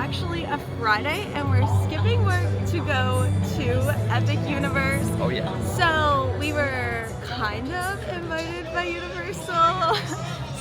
actually a Friday and we're skipping work to go to Epic Universe. Oh yeah. So we were kind of invited by Universal.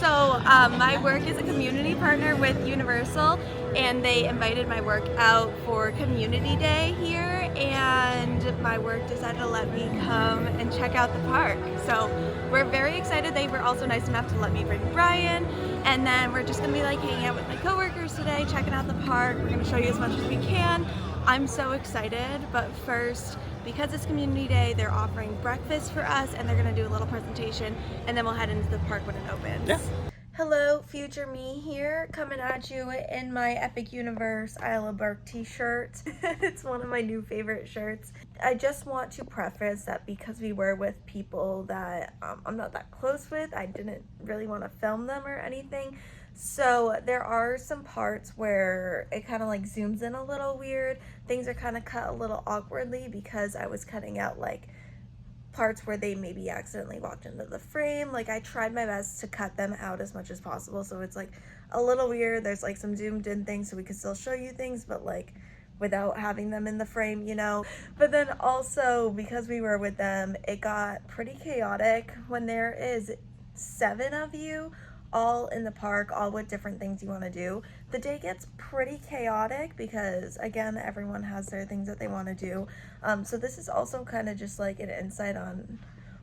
So my work is a community partner with Universal, and they invited my work out for Community Day here, and my work decided to let me come and check out the park. So we're very excited. They were also nice enough to let me bring Bryen, and then we're just gonna be like hanging out with my coworkers today, checking out the park. We're gonna show you as much as we can. I'm so excited, but first, because it's Community Day, they're offering breakfast for us, and they're gonna do a little presentation, and then we'll head into the park when it opens. Yeah. Hello, future me here, coming at you in my Epic Universe Isla Burke t-shirt. It's one of my new favorite shirts. I just want to preface that because we were with people that I'm not that close with, I didn't really want to film them or anything. So there are some parts where it kind of like zooms in a little weird. Things are kind of cut a little awkwardly because I was cutting out like parts where they maybe accidentally walked into the frame. Like I tried my best to cut them out as much as possible, so it's like a little weird. There's like some zoomed in things so we can still show you things, but like without having them in the frame, you know. But then also because we were with them, it got pretty chaotic when there is 7 of you all in the park, all with different things you want to do. The day gets pretty chaotic because again, everyone has their things that they want to do. So this is also kind of just like an insight on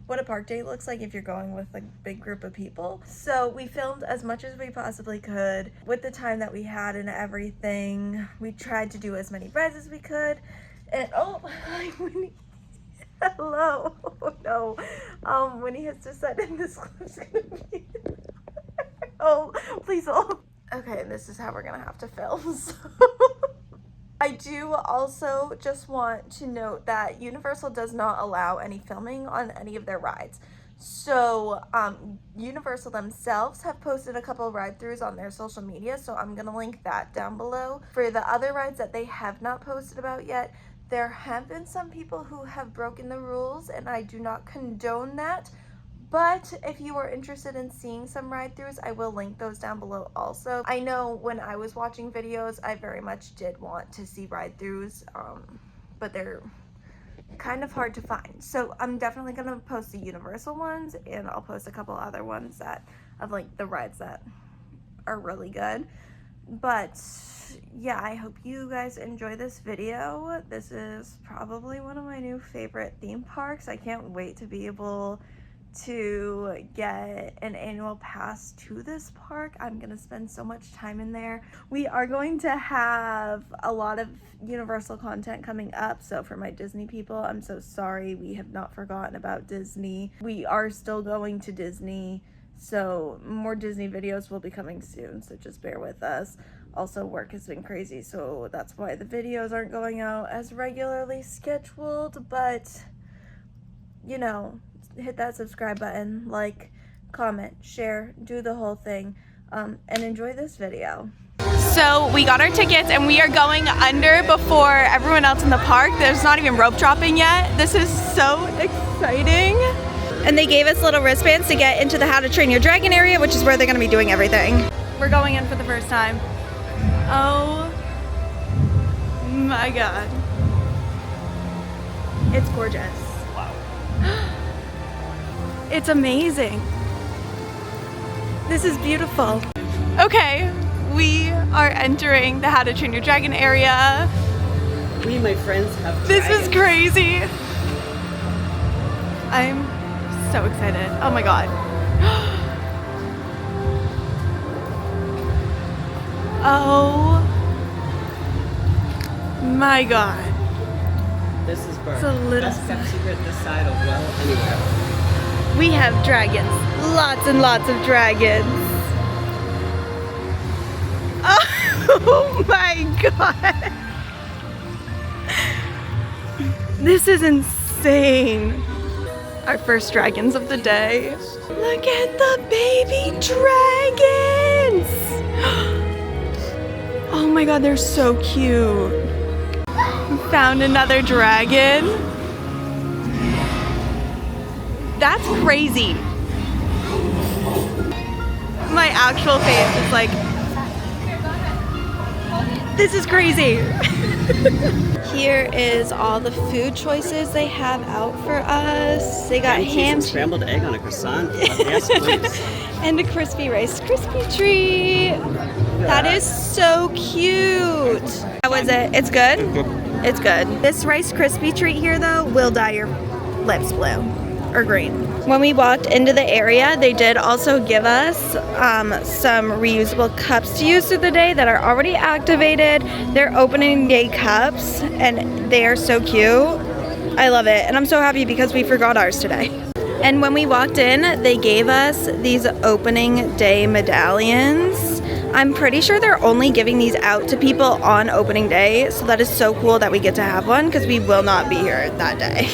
what a park day looks like if you're going with a big group of people. So we filmed as much as we possibly could with the time that we had and everything. We tried to do as many rides as we could. And oh, hello. Oh no. Winnie has decided this clip's gonna be oh, please hold. Okay, this is how we're gonna have to film. So I do also just want to note that Universal does not allow any filming on any of their rides. So Universal themselves have posted a couple of ride-throughs on their social media, so I'm gonna link that down below. For the other rides that they have not posted about yet, there have been some people who have broken the rules, and I do not condone that. But if you are interested in seeing some ride-throughs, I will link those down below also. I know when I was watching videos, I very much did want to see ride-throughs, but they're kind of hard to find. So I'm definitely going to post the Universal ones, and I'll post a couple other ones that of like the rides that are really good. But yeah, I hope you guys enjoy this video. This is probably one of my new favorite theme parks. I can't wait to be able to get an annual pass to this park. I'm gonna spend so much time in there. We are going to have a lot of Universal content coming up, so for my Disney people, I'm so sorry, we have not forgotten about Disney. We are still going to Disney, so more Disney videos will be coming soon, so just bear with us. Also, work has been crazy, so that's why the videos aren't going out as regularly scheduled, but you know, hit that subscribe button, like, comment, share, do the whole thing, and enjoy this video. So we got our tickets and we are going under before everyone else in the park. There's not even rope dropping yet. This is so exciting. And they gave us little wristbands to get into the How to Train Your Dragon area, which is where they're gonna be doing everything. We're going in for the first time. Oh my God. It's gorgeous. It's amazing. This is beautiful. Okay, we are entering the How to Train Your Dragon area. We, my friends, have This dragons. is crazy. I'm so excited. Oh my God. Oh my God. This is Burke. It's a little Best kept secret this side of well anywhere. We have dragons. Lots and lots of dragons. Oh my God. This is insane. Our first dragons of the day. Look at the baby dragons. Oh my God, they're so cute. Found another dragon. That's crazy. My actual face is like This is crazy. Here is all the food choices they have out for us. They got ham, scrambled egg on a croissant. Yes, please. and a crispy Rice Krispie treat. That is so cute. How was it? It's good? It's good. This Rice Krispie treat here though will dye your lips blue or green. When we walked into the area, they did also give us some reusable cups to use through the day that are already activated. They're opening day cups and they are so cute. I love it. And I'm so happy because we forgot ours today. And when we walked in, they gave us these opening day medallions. I'm pretty sure they're only giving these out to people on opening day. So that is so cool that we get to have one because we will not be here that day.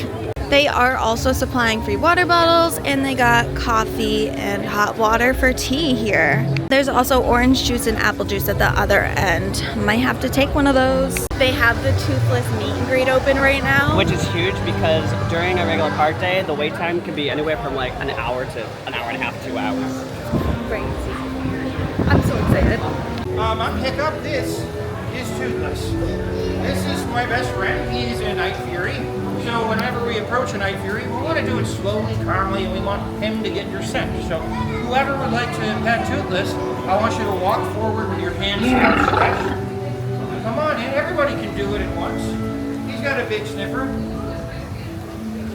They are also supplying free water bottles and they got coffee and hot water for tea here. There's also orange juice and apple juice at the other end. Might have to take one of those. They have the toothless meet and greet open right now. Which is huge because during a regular park day, the wait time can be anywhere from like an hour to an hour and a half, 2 hours. Crazy. I'm so excited. I'm Hiccup. This is Toothless. This is my best friend. He's a Night Fury. So whenever we approach a Night Fury, we want to do it slowly, calmly, and we want him to get your scent. So whoever would like to pet Toothless, I want you to walk forward with your hands outstretched. Come on in. Everybody can do it at once. He's got a big sniffer.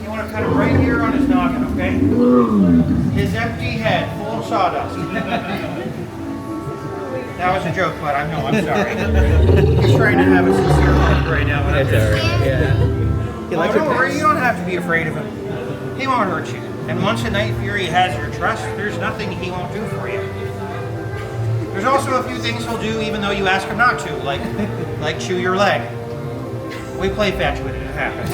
You want to pet him right here on his noggin, okay? His empty head, full of sawdust. That was a joke, but I know, I'm sorry. He's trying to have a sincere moment right now. That's alright, yeah. Oh, don't worry, you don't have to be afraid of him. He won't hurt you. And once a Night Fury has your trust, there's nothing he won't do for you. There's also a few things he'll do even though you ask him not to, like chew your leg. We play fetch with it, it happens.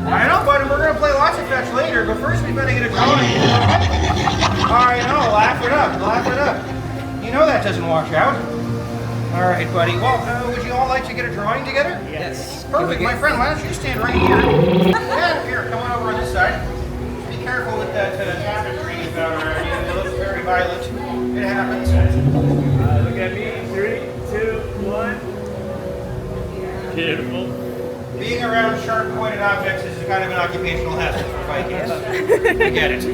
I know, buddy, we're going to play lots of fetch later, but first we better get a drawing. I know, laugh it up, laugh it up. You know that doesn't wash out. All right, buddy. Well, would you all like to get a drawing together? Yes. Perfect, my friend. Why don't you stand right here? Yeah, here. Come on over on this side. Be careful with that tapestry you've got around you. It looks very violent. It happens. Look at me. 3, 2, 1. Beautiful. Being around sharp-pointed objects is kind of an occupational hazard for Vikings. I get it.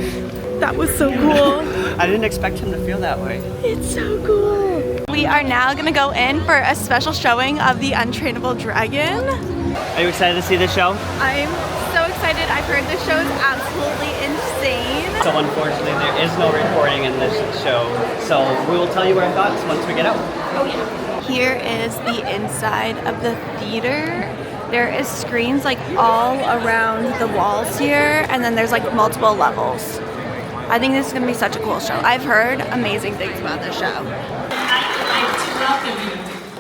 That was so cool. I didn't expect him to feel that way. It's so cool. We are now gonna go in for a special showing of the Untrainable Dragon. Are you excited to see this show? I'm so excited. I've heard this show is absolutely insane. So unfortunately, there is no recording in this show. So we will tell you our thoughts once we get out. Oh yeah. Here is the inside of the theater. There is screens like all around the walls here, and then there's like multiple levels. I think this is gonna be such a cool show. I've heard amazing things about this show. I'd like to welcome you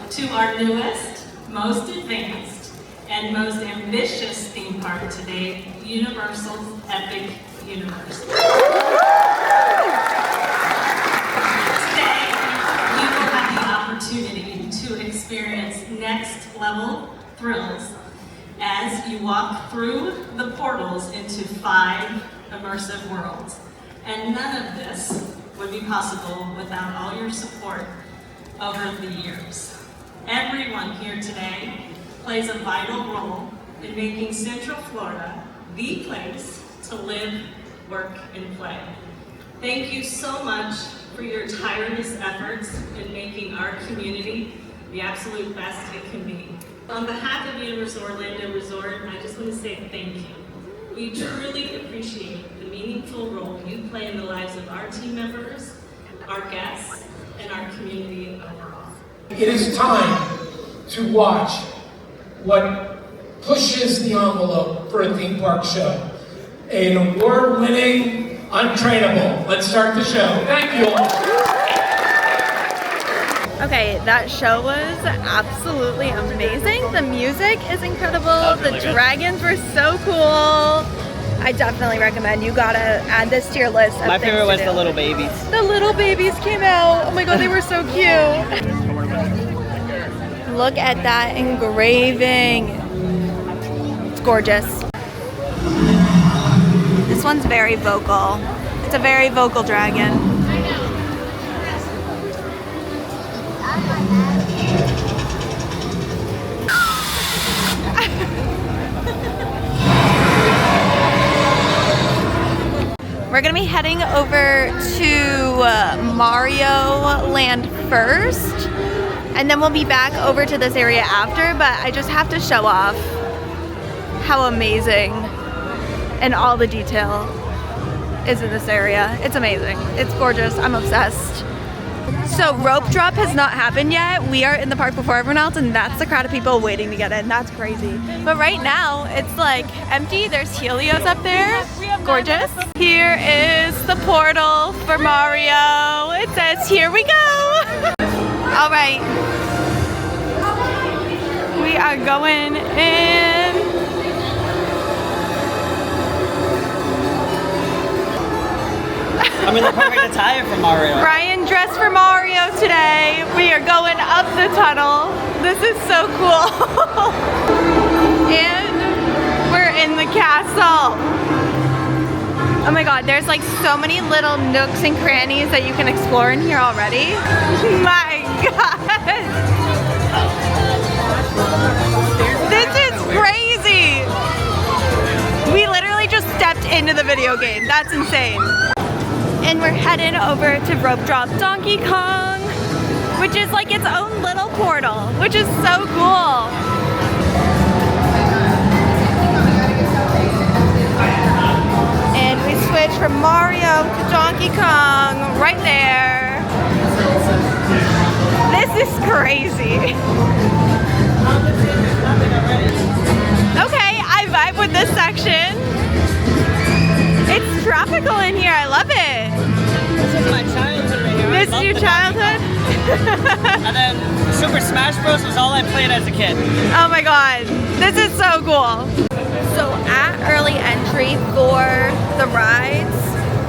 to our newest, most advanced, and most ambitious theme park today, Universal's Epic Universe. Today, you will have the opportunity to experience next level thrills as you walk through the portals into 5 immersive worlds. And none of this would be possible without all your support over the years. Everyone here today plays a vital role in making Central Florida the place to live, work, and play. Thank you so much for your tireless efforts in making our community the absolute best it can be. On behalf of Universal Orlando Resort, I just want to say thank you. We truly appreciate the meaningful role you play in the lives of our team members, our guests, and our community overall. It is time to watch what pushes the envelope for a theme park show. An award-winning Untrainable. Let's start the show. Thank you all. Okay, that show was absolutely amazing. The music is incredible. The dragons were so cool. I definitely recommend. You gotta add this to your list. My favorite was the little babies. The little babies came out. Oh my god, they were so cute. Look at that engraving. It's gorgeous. This one's very vocal. It's a very vocal dragon. We're gonna be heading over to Mario Land first, and then we'll be back over to this area after, but I just have to show off how amazing and all the detail is in this area. It's amazing. It's gorgeous. I'm obsessed. So rope drop has not happened yet. We are in the park before everyone else, and that's the crowd of people waiting to get in. That's crazy. But right now, it's like empty. There's Helios up there. Gorgeous. Here is the portal for Mario. It says, here we go. All right. We are going in. I'm in the perfect attire for Mario. Bryen dressed for Mario today. We are going up the tunnel. This is so cool. And we're in the castle. Oh my god, there's like so many little nooks and crannies that you can explore in here already. My god. This is crazy. We literally just stepped into the video game. That's insane. And we're heading over to Rope Drop Donkey Kong, which is like its own little portal, which is so cool. And we switch from Mario to Donkey Kong right there. This is crazy. Okay, I vibe with this section. It's tropical in here, I love it. This is my childhood right here. This is your childhood? And then Super Smash Bros. Was all I played as a kid. Oh my god, this is so cool. So at early entry for the rides,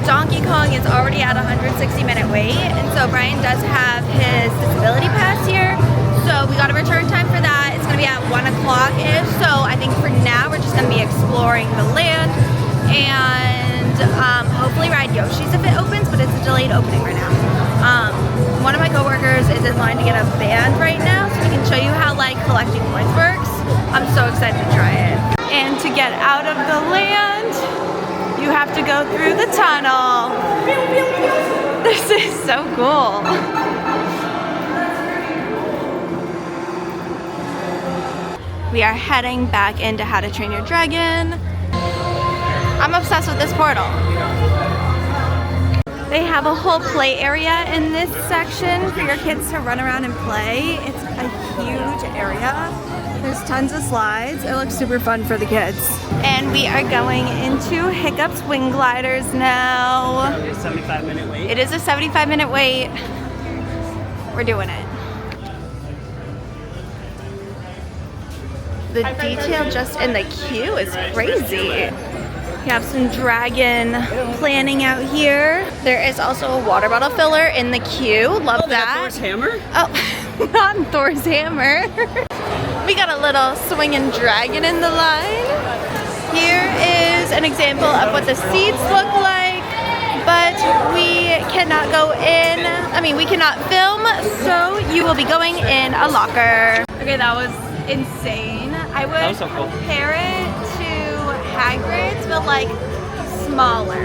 Donkey Kong is already at a 160-minute wait, and so Bryen does have his disability pass here. So we got a return time for that. It's gonna be at 1 o'clock-ish. So I think for now we're just gonna be exploring the land and hopefully ride Yoshi's if it opens, but it's a delayed opening right now. One of my coworkers is in line to get a band right now, so we can show you how like collecting coins works. I'm so excited to try it. And to get out of the land, you have to go through the tunnel. This is so cool. We are heading back into How to Train Your Dragon. I'm obsessed with this portal. They have a whole play area in this section for your kids to run around and play. It's a huge area. There's tons of slides. It looks super fun for the kids. And we are going into Hiccup's Wing Gliders now. It's a 75-minute wait. It is a 75-minute wait. We're doing it. The detail just in the queue is crazy. We have some dragon planning out here. There is also a water bottle filler in the queue. Love that. Thor's hammer? Oh, not Thor's hammer. We got a little swinging dragon in the line. Here is an example of what the seats look like, but we cannot go in. I mean, we cannot film, so you will be going in a locker. Okay, that was insane. I would That was so cool. compare it to Hagrid's, but like smaller.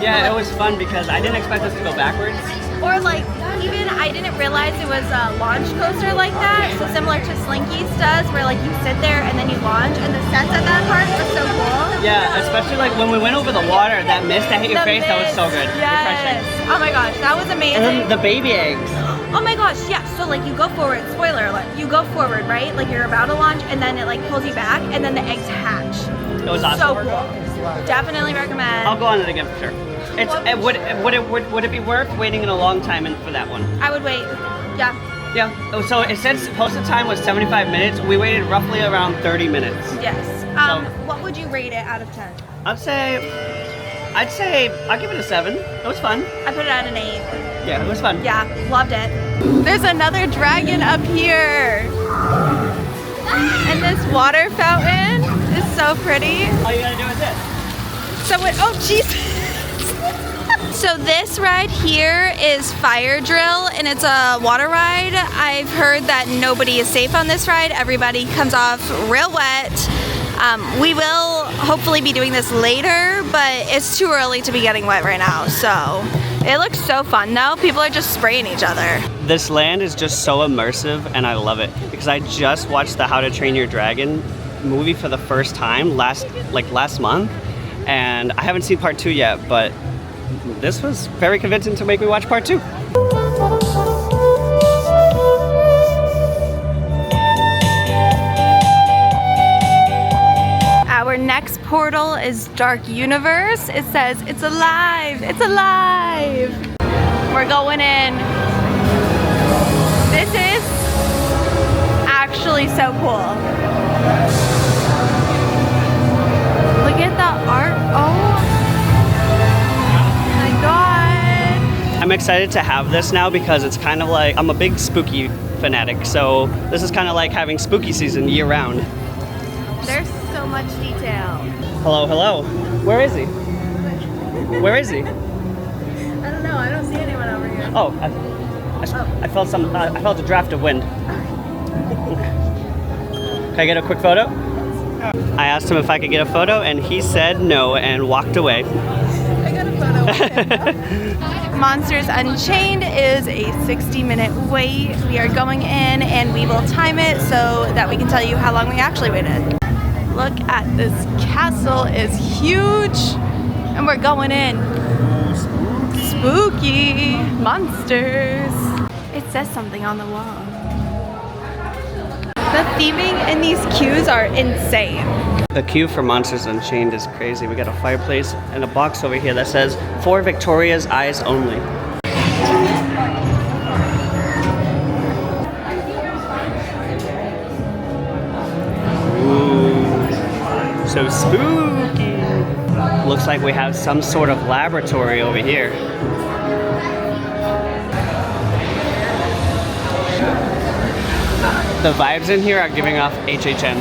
Yeah, it was fun because I didn't expect us to go backwards. Or like, even I didn't realize it was a launch coaster like that. So similar to Slinky's does, where like you sit there and then you launch, and the sets at that park were so cool. Yeah, especially like when we went over the water, that mist that hit your face, that was so good. Yes. Refreshing. Oh my gosh, that was amazing. And then the baby eggs. Oh my gosh, yeah. So like you go forward, spoiler alert, you go forward, right? Like you're about to launch, and then it like pulls you back, and then the eggs hatch. It was awesome. So cool. Definitely recommend. I'll go on it again for sure. Would it be worth waiting in a long time for that one? I would wait. Yeah. Yeah. Oh, so it said posted time was 75 minutes. We waited roughly around 30 minutes. Yes. What would you rate it out of 10? I'd say I'd give it a 7. It was fun. I put it at an 8. Yeah, it was fun. Yeah, loved it. There's another dragon up here. And this water fountain is so pretty. All you gotta do is this. Someone, oh jeez. So this ride here is Fire Drill, and it's a water ride. I've heard that nobody is safe on this ride. Everybody comes off real wet. We will hopefully be doing this later, but it's too early to be getting wet right now. So it looks so fun though. People are just spraying each other. This land is just so immersive and I love it because I just watched the How to Train Your Dragon movie for the first time last month, and I haven't seen part 2 yet, but this was very convincing to make me watch part 2. Our next portal is Dark Universe. It says, it's alive, it's alive. We're going in. This is actually so cool. Look at the art, oh my God. I'm excited to have this now because it's kind of like, I'm a big spooky fanatic, so this is kind of like having spooky season year round. There's so much detail. Hello, hello. Where is he? Where is he? I don't know, I don't see anyone over here. Oh, I felt I felt a draft of wind. Can I get a quick photo? I asked him if I could get a photo and he said no and walked away. I got a photo with him. Monsters Unchained is a 60-minute wait. We are going in and we will time it so that we can tell you how long we actually waited. Look at this castle, it's huge. And we're going in. Spooky monsters. It says something on the wall. The theming in these queues are insane. The queue for Monsters Unchained is crazy. We got a fireplace and a box over here that says, "For Victoria's eyes only." Ooh, so spooky. Looks like we have some sort of laboratory over here. The vibes in here are giving off HHN.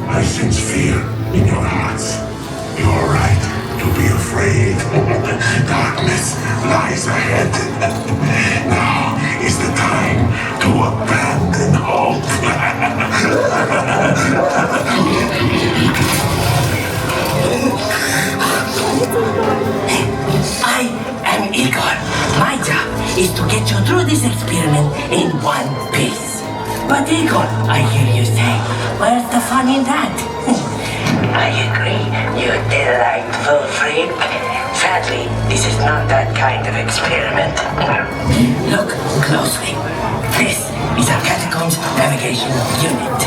I sense fear in your hearts. You're right to be afraid. Darkness lies ahead. Now is the time to abandon hope. I am Igor. My job is to get you through this experiment in one piece. But Igor, I hear you say, where's the fun in that? I agree, you delightful freak. Sadly, this is not that kind of experiment. Look closely. This is a catacombs navigation unit.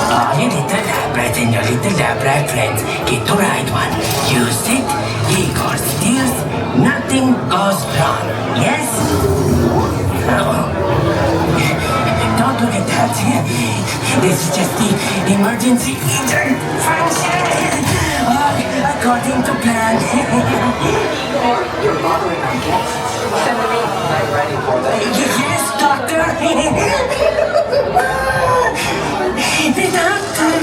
All your little lab rats and your little lab rat friends get to ride one. Use it, Igor steers, nothing goes wrong. Yes? Don't look at that. This is just the emergency eater function. According to plan. You're bothering our guests. I'm ready for them. Yes, doctor. The doctor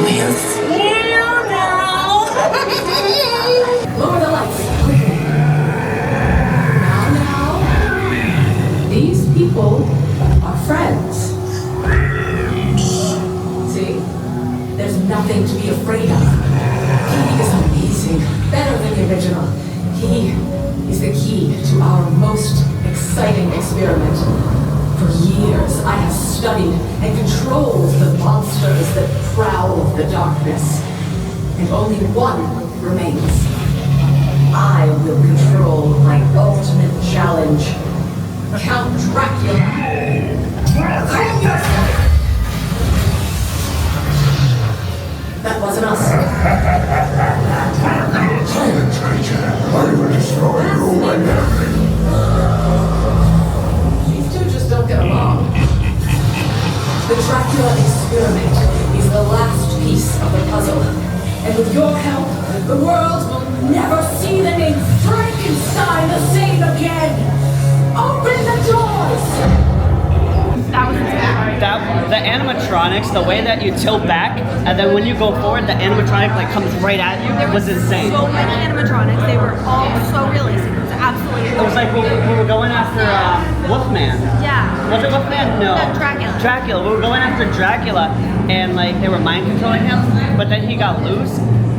will see you now. Lower the lights. Now. These people are friends. See? There's nothing to be afraid of. He is amazing. Better than the original. He is the key to our most exciting experiment. For years, I have studied and controlled the monsters that prowl the darkness. And only one remains. I will control my ultimate challenge. Count Dracula. That wasn't us. Silence, creature. I will destroy you and everything. These two just don't get along. The Dracula experiment is the last piece of the puzzle. And with your help, the world will never see the name Frank inside the scene again. Open the doors. That was insane. The animatronics, the way that you tilt back, and then when you go forward, the animatronic like comes right at you, was insane. So many animatronics. They were all so realistic. It was absolutely. It was like we were going after Wolfman. Yeah. Was it Wolfman? No. No, Dracula. Dracula. We were going after Dracula, and like they were mind controlling him, but then he got loose,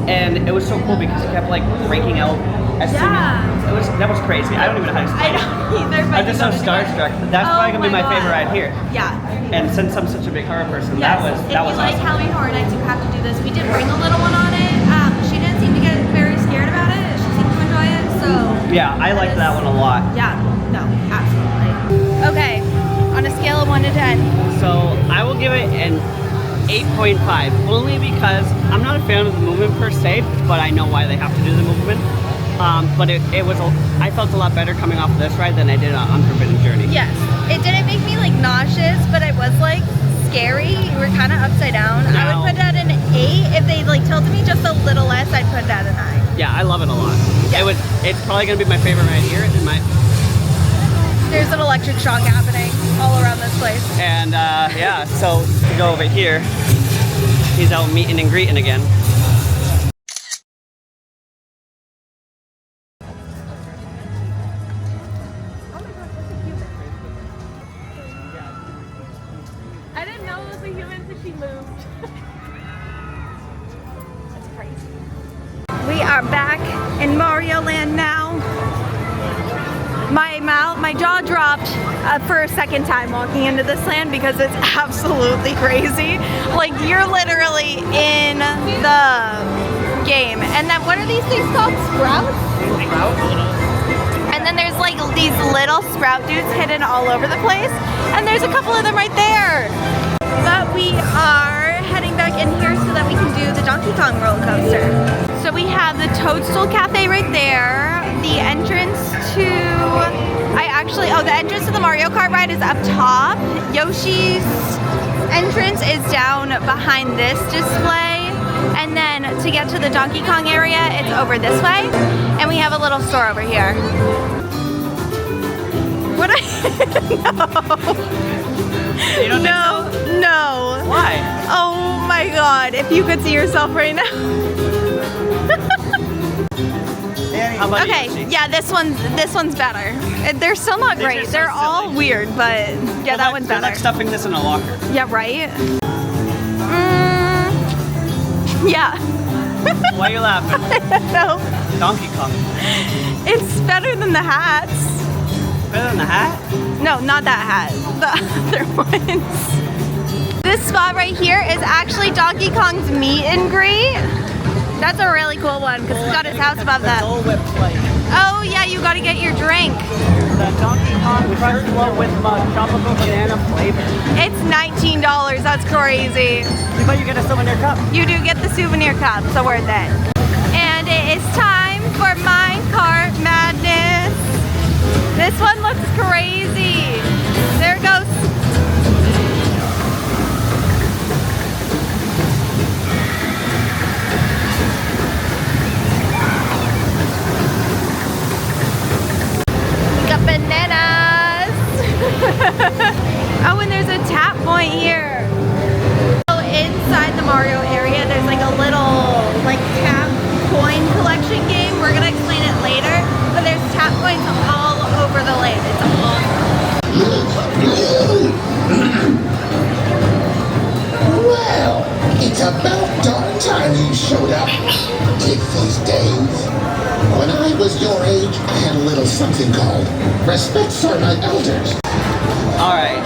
and it was so cool because he kept like breaking out. As soon as, that was crazy. I don't even know how to I explain it. don't either. I'm just so starstruck. That's probably gonna be my favorite ride here. Yeah. And since I'm such a big horror person, Yes. that was If you like awesome. Halloween Horror Nights, you have to do this. We did bring a little one on it. She didn't seem to get very scared about it. She seemed to enjoy it. So. Yeah, I liked that one a lot. Yeah. No. Absolutely. Okay. On a scale of 1 to 10. So I will give it an 8.5, only because I'm not a fan of the movement per se, but I know why they have to do the movement. But I felt a lot better coming off of this ride than I did on Forbidden Journey. Yes. It didn't make me like nauseous, but it was like scary. You were kind of upside down. I Now- would put it at an 8. If they like tilted me just a little less, I'd put it at a 9. Yeah, I love it a lot. Yeah. It's probably gonna be my favorite ride here. There's an electric shock happening all around this place. And yeah, so to go over here, he's out meeting and greeting again. I didn't know it was a human until she moved. That's crazy. We are back in Mario Land now. My jaw dropped for a second time walking into this land because it's absolutely crazy. Like you're literally in the game. And then what are these things called? Sprouts? And then there's like these little sprout dudes hidden all over the place. And there's a couple of them right there. But we are heading back in here so that we can do the Donkey Kong roller coaster. So we have the Toadstool Cafe right there. The entrance to, the entrance to the Mario Kart ride is up top. Yoshi's entrance is down behind this display. And then to get to the Donkey Kong area, it's over this way. And we have a little store over here. What You don't think so? No. Why? Oh my god, if you could see yourself right now. How about Okay, Yoshi? yeah, this one's better. They're still not These are great. so They're all silly. weird, but yeah, that one's They're better. like stuffing this in a locker. Yeah, right? Yeah. Why are you laughing? No, Donkey Kong. it's better than the hats. Better than the hat? No, not that hat. The other ones. This spot right here is actually Donkey Kong's meet and greet. That's a really cool one because he's got his house above that. Dole Whip plate. Oh yeah, you gotta get your drink. The Donkey Kong crushed float with tropical banana flavor. It's $19, that's crazy. But you get a souvenir cup. You do get the souvenir cup, so worth it. And it is time for Minecart Madness. This one looks crazy. There it goes. We got bananas. Oh, and there's a tap point here. So inside the Mario area, there's like a little like tap coin collection game. We're gonna explain it later, but there's tap coins all over the lake. It's Well, it's about darn time you showed up. Kids these days. When I was your age, I had a little something called respect for my elders. Alright.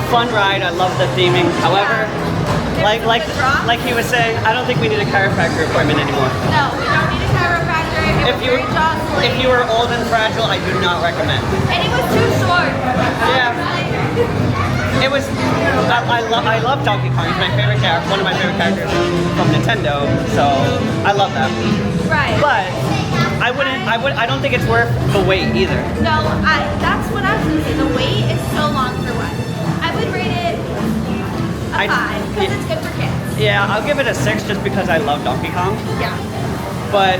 Fun ride, I love the theming. However, like he was saying, I don't think we need a chiropractor appointment anymore. no, we don't need a chiropractor. It was very jostling. If you were old and fragile, I do not recommend. And it was too short. Yeah. It was. I love Donkey Kong. He's my favorite character, one of my favorite characters from Nintendo. So I love that. Right. But I don't think it's worth the wait either. No, that's what I was gonna say. The wait is so long for what? I would rate it a 5 because it's good for kids. Yeah, I'll give it a 6 just because I love Donkey Kong. Yeah. But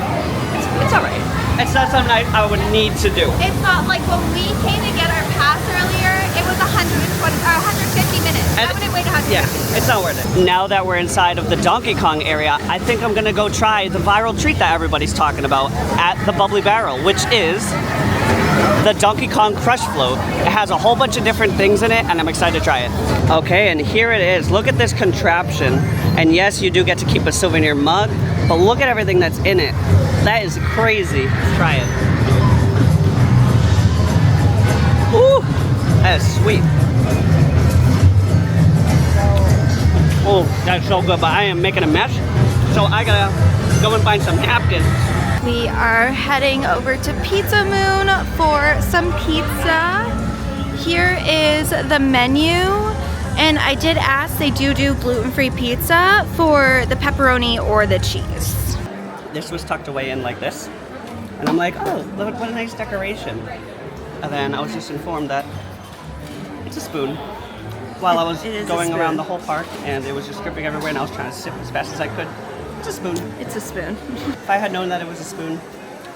it's alright. It's not something I would need to do. It's not like when we came to get our pass earlier, it was 150 minutes. I wouldn't wait 150. Yeah, it's not worth it. Now that we're inside of the Donkey Kong area, I think I'm gonna go try the viral treat that everybody's talking about at the Bubbly Barrel, which is the Donkey Kong Crush Float. It has a whole bunch of different things in it, and I'm excited to try it. Okay, and here it is. Look at this contraption. And yes, you do get to keep a souvenir mug, but look at everything that's in it. That is crazy. Let's try it. Ooh, that is sweet. Oh, that's so good, but I am making a mess, so I gotta go and find some napkins. We are heading over to Pizza Moon for some pizza. Here is the menu, and I did ask, they do gluten-free pizza for the pepperoni or the cheese. This was tucked away in like this, and I'm like, oh, look what a nice decoration. And then I was just informed that it's a spoon. While I was going around the whole park, and it was just dripping everywhere, and I was trying to sip as fast as I could. It's a spoon. It's a spoon. If I had known that it was a spoon,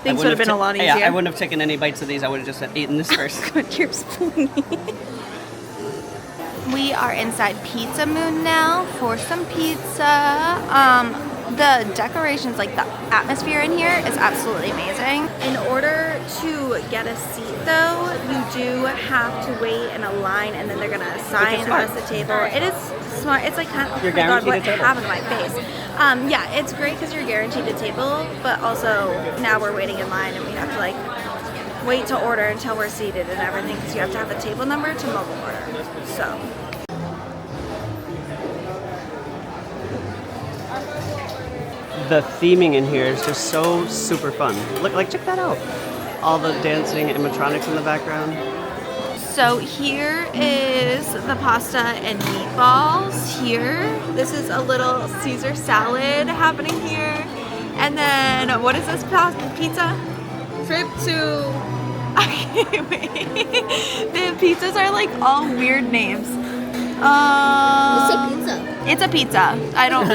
things would have been a lot easier. Yeah, I wouldn't have taken any bites of these. I would have just eaten this first. Good, you're spooning. We are inside Pizza Moon now for some pizza. The decorations, like the atmosphere in here is absolutely amazing. In order to get a seat though, you do have to wait in a line, and then they're gonna assign us a table. It is smart. It's like kind of, you're oh my God, what guaranteed a table. happened to my face? Yeah, it's great because you're guaranteed a table, but also now we're waiting in line and we have to like wait to order until we're seated and everything, because you have to have a table number to mobile order. So. The theming in here is just so super fun. Look, like, check that out. All the dancing animatronics in the background. So here is the pasta and meatballs here. This is a little Caesar salad happening here. And then, what is this pizza? Trip to... The pizzas are like all weird names. It's a pizza. It's a pizza.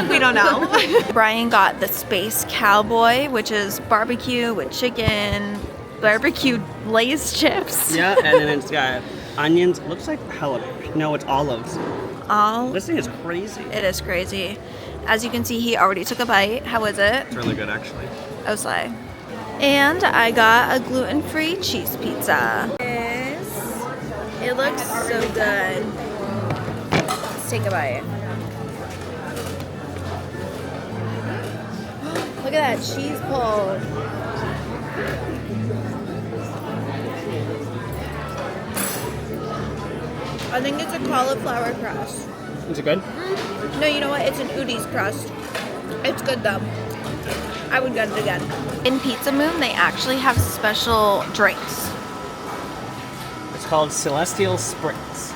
We don't know. Bryen got the Space Cowboy, which is barbecue with chicken, barbecue Lay's chips. Yeah, and then it's got onions. Looks like jalapeno. No, it's olives. Oh. This thing is crazy. It is crazy. As you can see, he already took a bite. How is it? It's really good, actually. Oh, slay. And I got a gluten-free cheese pizza. It looks so good. Let's take a bite. Look at that cheese pull. I think it's a cauliflower crust. Is it good? No, you know what? It's an Udi's crust. It's good though. I would get it again. In Pizza Moon, they actually have special drinks. It's called Celestial Spritz.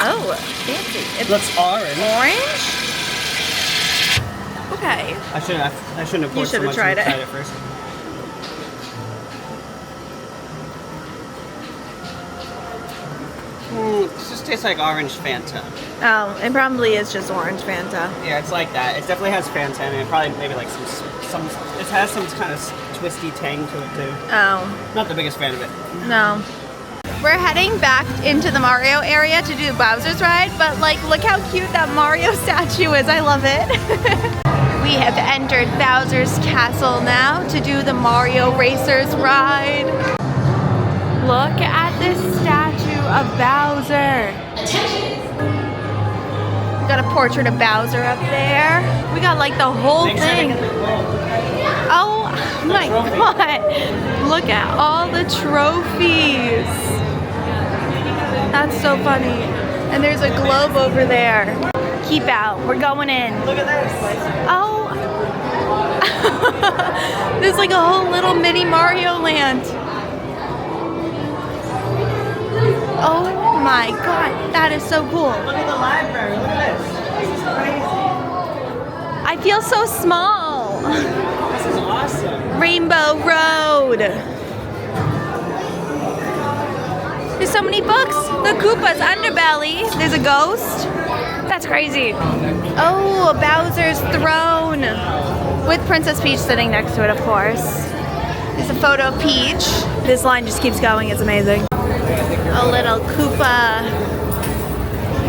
Oh, fancy. It looks orange. Orange? Okay. I shouldn't have poured so much. Tried it. Tried it first. This just tastes like orange Fanta. Oh, it probably is just orange Fanta. Yeah, it's like that. It definitely has Fanta in it. Probably maybe like some. It has some kind of twisty tang to it too. Oh. Not the biggest fan of it. No. We're heading back into the Mario area to do Bowser's ride, but like, look how cute that Mario statue is. I love it. We have entered Bowser's castle now to do the Mario Racers ride. Look at this statue of Bowser. We got a portrait of Bowser up there. We got like the whole thing. Oh my God. Look at all the trophies. That's so funny. And there's a globe over there. Keep out. We're going in. Look at this. Oh. There's like a whole little mini Mario land. Oh my God. That is so cool. Look at the library. Look at this. This is crazy. I feel so small. This is awesome. Rainbow Road. There's so many books. The Koopa's underbelly. There's a ghost. That's crazy. Oh, Bowser's throne. with Princess Peach sitting next to it, of course. There's a photo of Peach. This line just keeps going, it's amazing. A little Koopa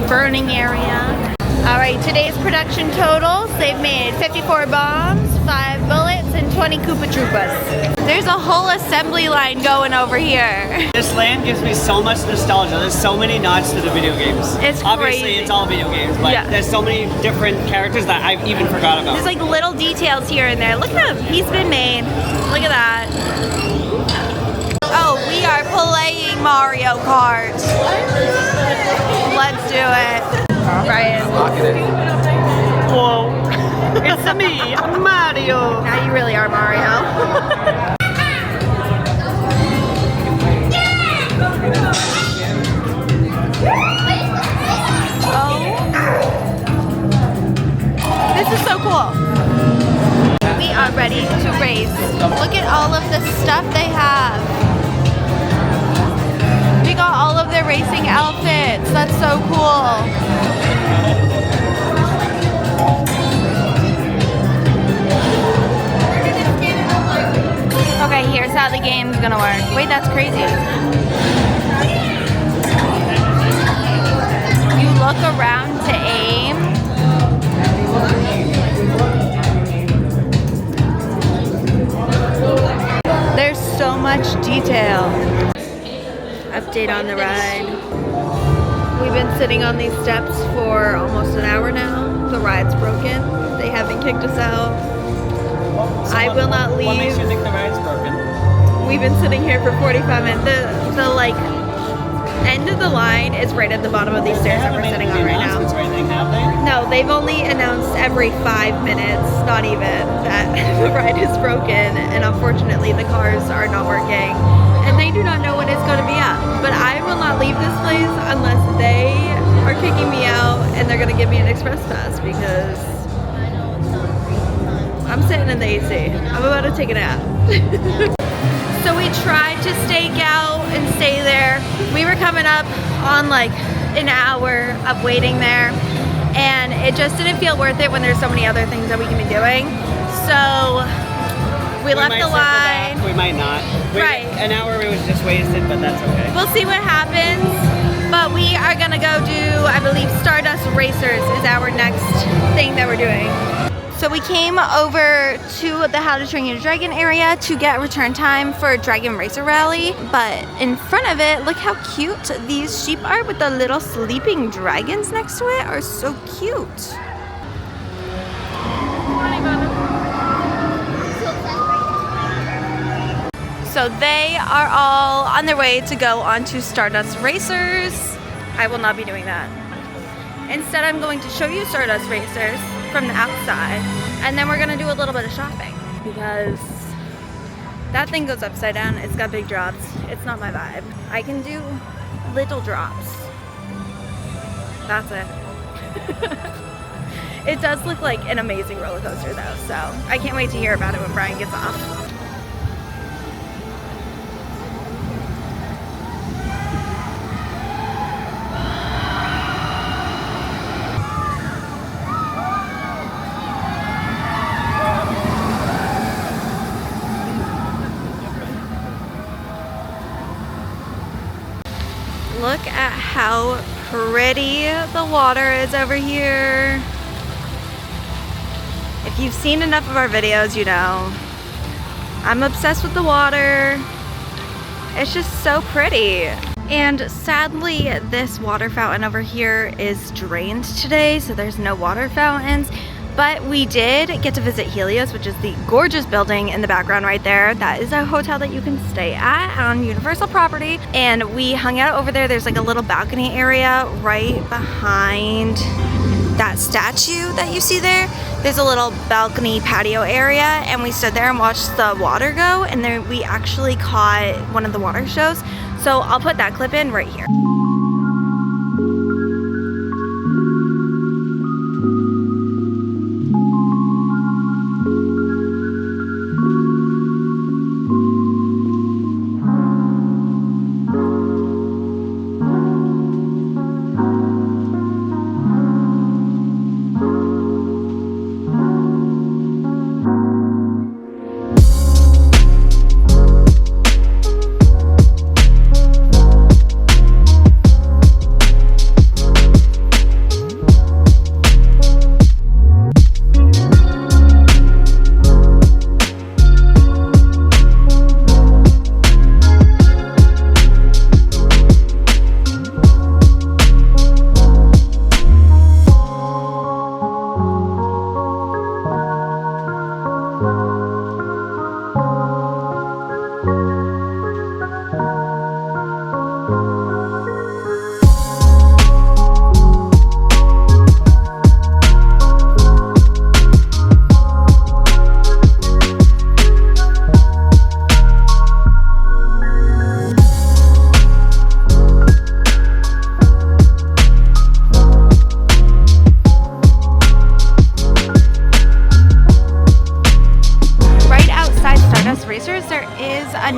burning area. All right, today's production totals. They've made 54 bombs, 5 bullets, and 20 Koopa Troopas. There's a whole assembly line going over here. This land gives me so much nostalgia. There's so many nods to the video games. It's Obviously, crazy. it's all video games, but Yeah. there's so many different characters that I've even forgot about. There's like little details here and there. Look at him, he's been made. Look at that. Oh, we are playing Mario Kart. Let's do it. Bryen. Whoa. It's me, Mario. Now you really are Mario. Oh. This is so cool. We are ready to race. Look at all of the stuff they have. We got all of their racing outfits. That's so cool. Okay, here's how the game's gonna work. Wait, that's crazy. You look around to aim. There's so much detail. Update on the ride. We've been sitting on these steps for almost an hour now. The ride's broken. They haven't kicked us out. I will not leave. What makes you think the ride's broken? We've been sitting here for 45 minutes. The like end of the line is right at the bottom of these stairs that we're sitting on right now. Or anything, have they? No, they've only announced every 5 minutes, not even, that the ride is broken, and unfortunately the cars are not working, and they do not know when it's going to be up. But I will not leave this place unless they are kicking me out and they're going to give me an express pass, because I'm sitting in the AC. I'm about to take a nap. So we tried to stake out and stay there. We were coming up on like an hour of waiting there, and it just didn't feel worth it when there's so many other things that we can be doing. So we left the line. We might not. Right. An hour was just wasted, but that's okay. We'll see what happens. But we are gonna go do, I believe, Stardust Racers is our next thing that we're doing. So we came over to the How to Train Your Dragon area to get return time for Dragon Racer Rally, but in front of it, look how cute these sheep are with the little sleeping dragons next to it. Are so cute. So they are all on their way to go onto Stardust Racers. I will not be doing that. Instead, I'm going to show you Stardust Racers from the outside, and then we're gonna do a little bit of shopping, because that thing goes upside down. It's got big drops. It's not my vibe. I can do little drops. That's it. It does look like an amazing roller coaster though, so I can't wait to hear about it when Bryen gets off. Look at how pretty the water is over here. If you've seen enough of our videos, you know I'm obsessed with the water. It's just so pretty. And sadly, this water fountain over here is drained today, so there's no water fountains. But we did get to visit Helios, which is the gorgeous building in the background right there. That is a hotel that you can stay at on Universal property. And we hung out over there. There's like a little balcony area right behind that statue that you see there. There's a little balcony patio area, and we stood there and watched the water go, and then we actually caught one of the water shows. So I'll put that clip in right here.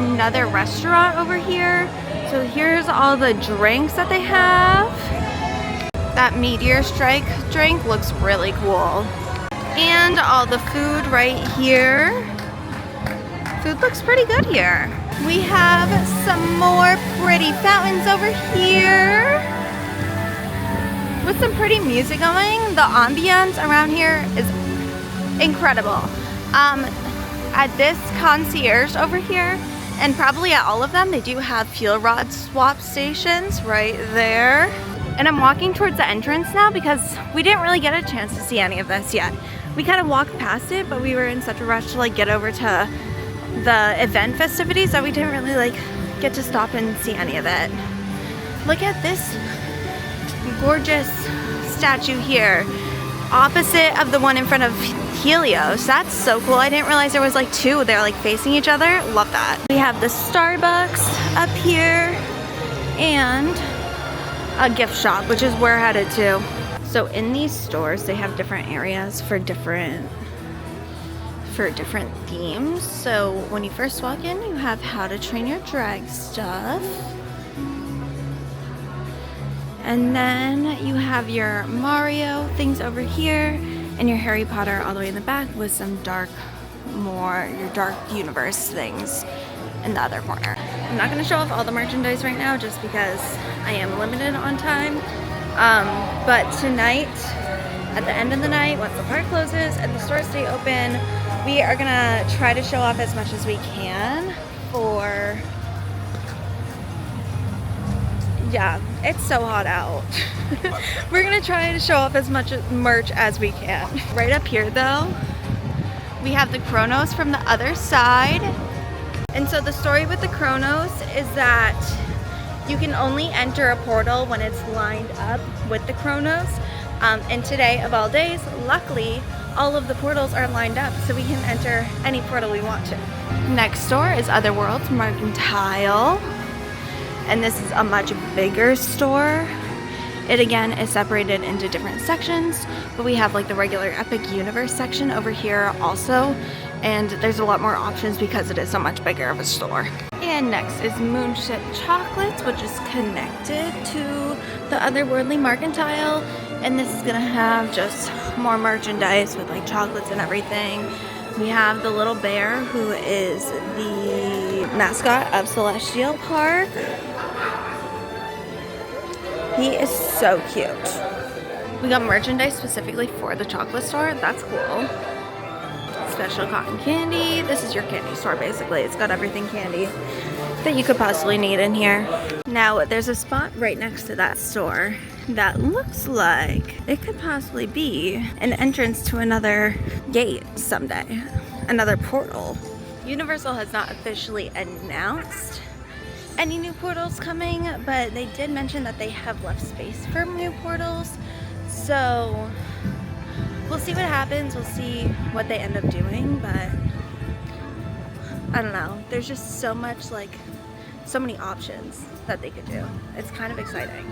another restaurant over here. So here's all the drinks that they have. That Meteor Strike drink looks really cool. And all the food right here. Food looks pretty good here. We have some more pretty fountains over here with some pretty music going. The ambience around here is incredible. At this concierge over here, and probably at all of them, they do have fuel rod swap stations right there. And I'm walking towards the entrance now because we didn't really get a chance to see any of this yet. We kind of walked past it, but we were in such a rush to like get over to the event festivities that we didn't really like get to stop and see any of it. Look at this gorgeous statue here, opposite of the one in front of Helios. That's so cool. I didn't realize there was like two. They're like facing each other. Love that. We have the Starbucks up here and a gift shop, which is where we're headed to. So in these stores, they have different areas for different themes. So when you first walk in, you have How to Train Your Drag stuff. And then you have your Mario things over here and your Harry Potter all the way in the back with some your dark universe things in the other corner. I'm not gonna show off all the merchandise right now just because I am limited on time. But tonight, at the end of the night, once the park closes and the stores stay open, we are gonna try to show off as much as we can for, yeah, it's so hot out. We're gonna try to show off as much merch as we can. Right up here though, we have the Chronos from the other side. And so the story with the Chronos is that you can only enter a portal when it's lined up with the Chronos. And today, of all days, luckily, all of the portals are lined up, so we can enter any portal we want to. Next door is Otherworld's Mercantile. And this is a much bigger store. It again is separated into different sections, but we have like the regular Epic Universe section over here also. And there's a lot more options because it is so much bigger of a store. And next is Moonship Chocolates, which is connected to the Otherworldly Mercantile. And this is gonna have just more merchandise with like chocolates and everything. We have the little bear who is the mascot of Celestial Park. He is so cute. We got merchandise specifically for the chocolate store. That's cool. Special cotton candy. This is your candy store basically. It's got everything candy that you could possibly need in here. Now there's a spot right next to that store that looks like it could possibly be an entrance to another gate someday, another portal. Universal has not officially announced any new portals coming, but they did mention that they have left space for new portals. So we'll see what happens. We'll see what they end up doing, but I don't know. There's just so much, like, so many options that they could do. It's kind of exciting.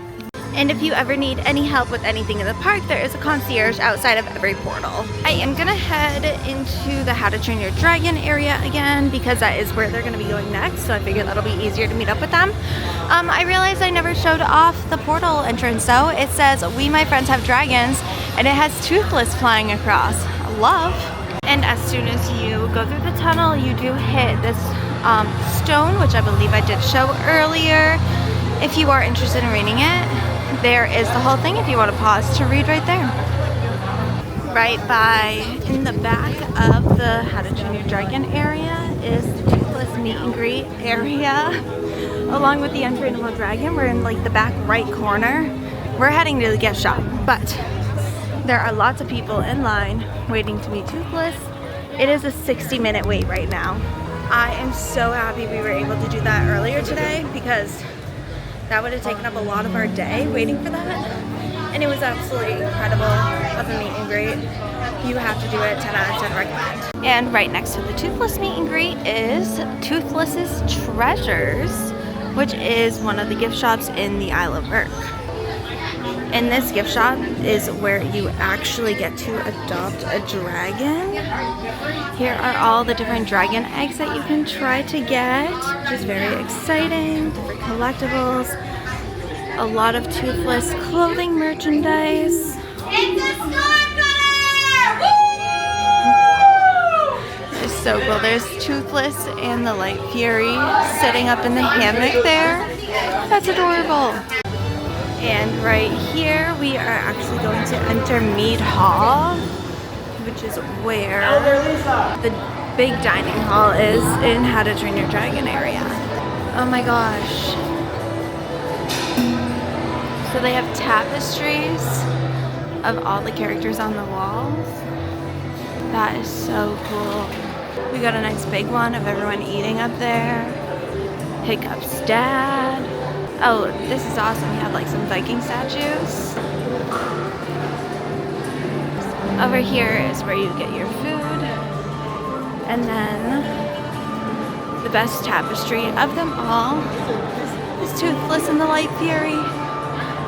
And if you ever need any help with anything in the park, there is a concierge outside of every portal. I am gonna head into the How to Train Your Dragon area again because that is where they're gonna be going next, so I figured that'll be easier to meet up with them. I realized I never showed off the portal entrance though. It says, "We, my friends, have dragons," and it has Toothless flying across. Love. And as soon as you go through the tunnel, you do hit this stone, which I believe I did show earlier. If you are interested in reading it, there is the whole thing if you want to pause to read right there. Right in the back of the How to Train Your Dragon area is the Toothless meet and greet area. Along with the Untrainable Dragon, we're in like the back right corner. We're heading to the gift shop, but there are lots of people in line waiting to meet Toothless. It is a 60-minute wait right now. I am so happy we were able to do that earlier today because that would have taken up a lot of our day waiting for that. And it was absolutely incredible of a meet and greet. You have to do it, 10 out of 10 recommend. And right next to the Toothless meet and greet is Toothless's Treasures, which is one of the gift shops in the Isle of Urk. in this gift shop is where you actually get to adopt a dragon. Here are all the different dragon eggs that you can try to get, which is very exciting. Different collectibles, a lot of Toothless clothing merchandise. It's a star cutter! It's so cool. There's Toothless and the Light Fury sitting up in the hammock there. That's adorable. And right here we are actually going to enter Mead Hall, which is where the big dining hall is in How to Train Your Dragon area. Oh my gosh. So they have tapestries of all the characters on the walls. That is so cool. We got a nice big one of everyone eating up there. Hiccup's dad. Oh, this is awesome. We have like some Viking statues. Over here is where you get your food. And then the best tapestry of them all is Toothless and the Light Fury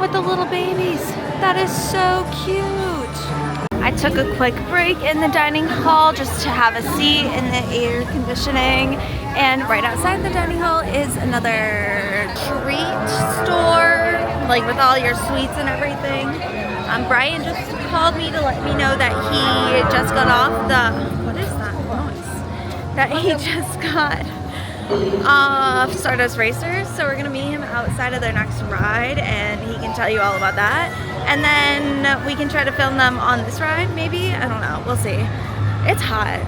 with the little babies. That is so cute. I took a quick break in the dining hall just to have a seat in the air conditioning. And right outside the dining hall is another treat store, like with all your sweets and everything. Bryen just called me to let me know that he just got off the, what is that noise? That he just got off Stardust Racers. So we're gonna meet him outside of their next ride and he can tell you all about that. And then we can try to film them on this ride, maybe? I don't know, we'll see. It's hot.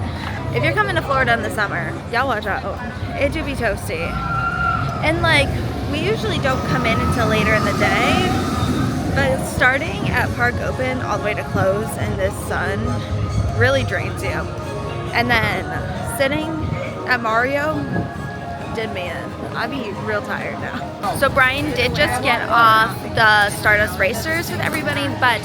If you're coming to Florida in the summer, y'all watch out. It do be toasty. And like, we usually don't come in until later in the day, but starting at park open all the way to close in this sun really drains you. And then sitting at Mario did me in. I'd be real tired now. So Bryen did just get off the Stardust Racers with everybody, but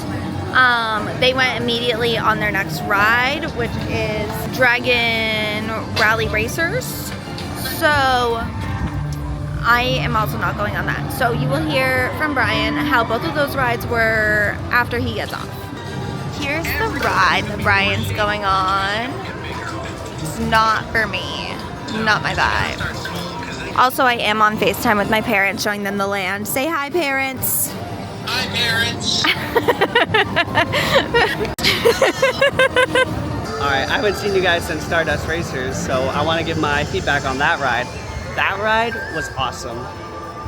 they went immediately on their next ride, which is Dragon Rally Racers. So I am also not going on that. So you will hear from Bryen how both of those rides were after he gets off. Here's the ride that Bryen's going on. It's not for me, not my vibe. Also, I am on FaceTime with my parents, showing them the land. Say hi, parents. Hi, parents. Alright, I haven't seen you guys since Stardust Racers, so I want to give my feedback on that ride. That ride was awesome.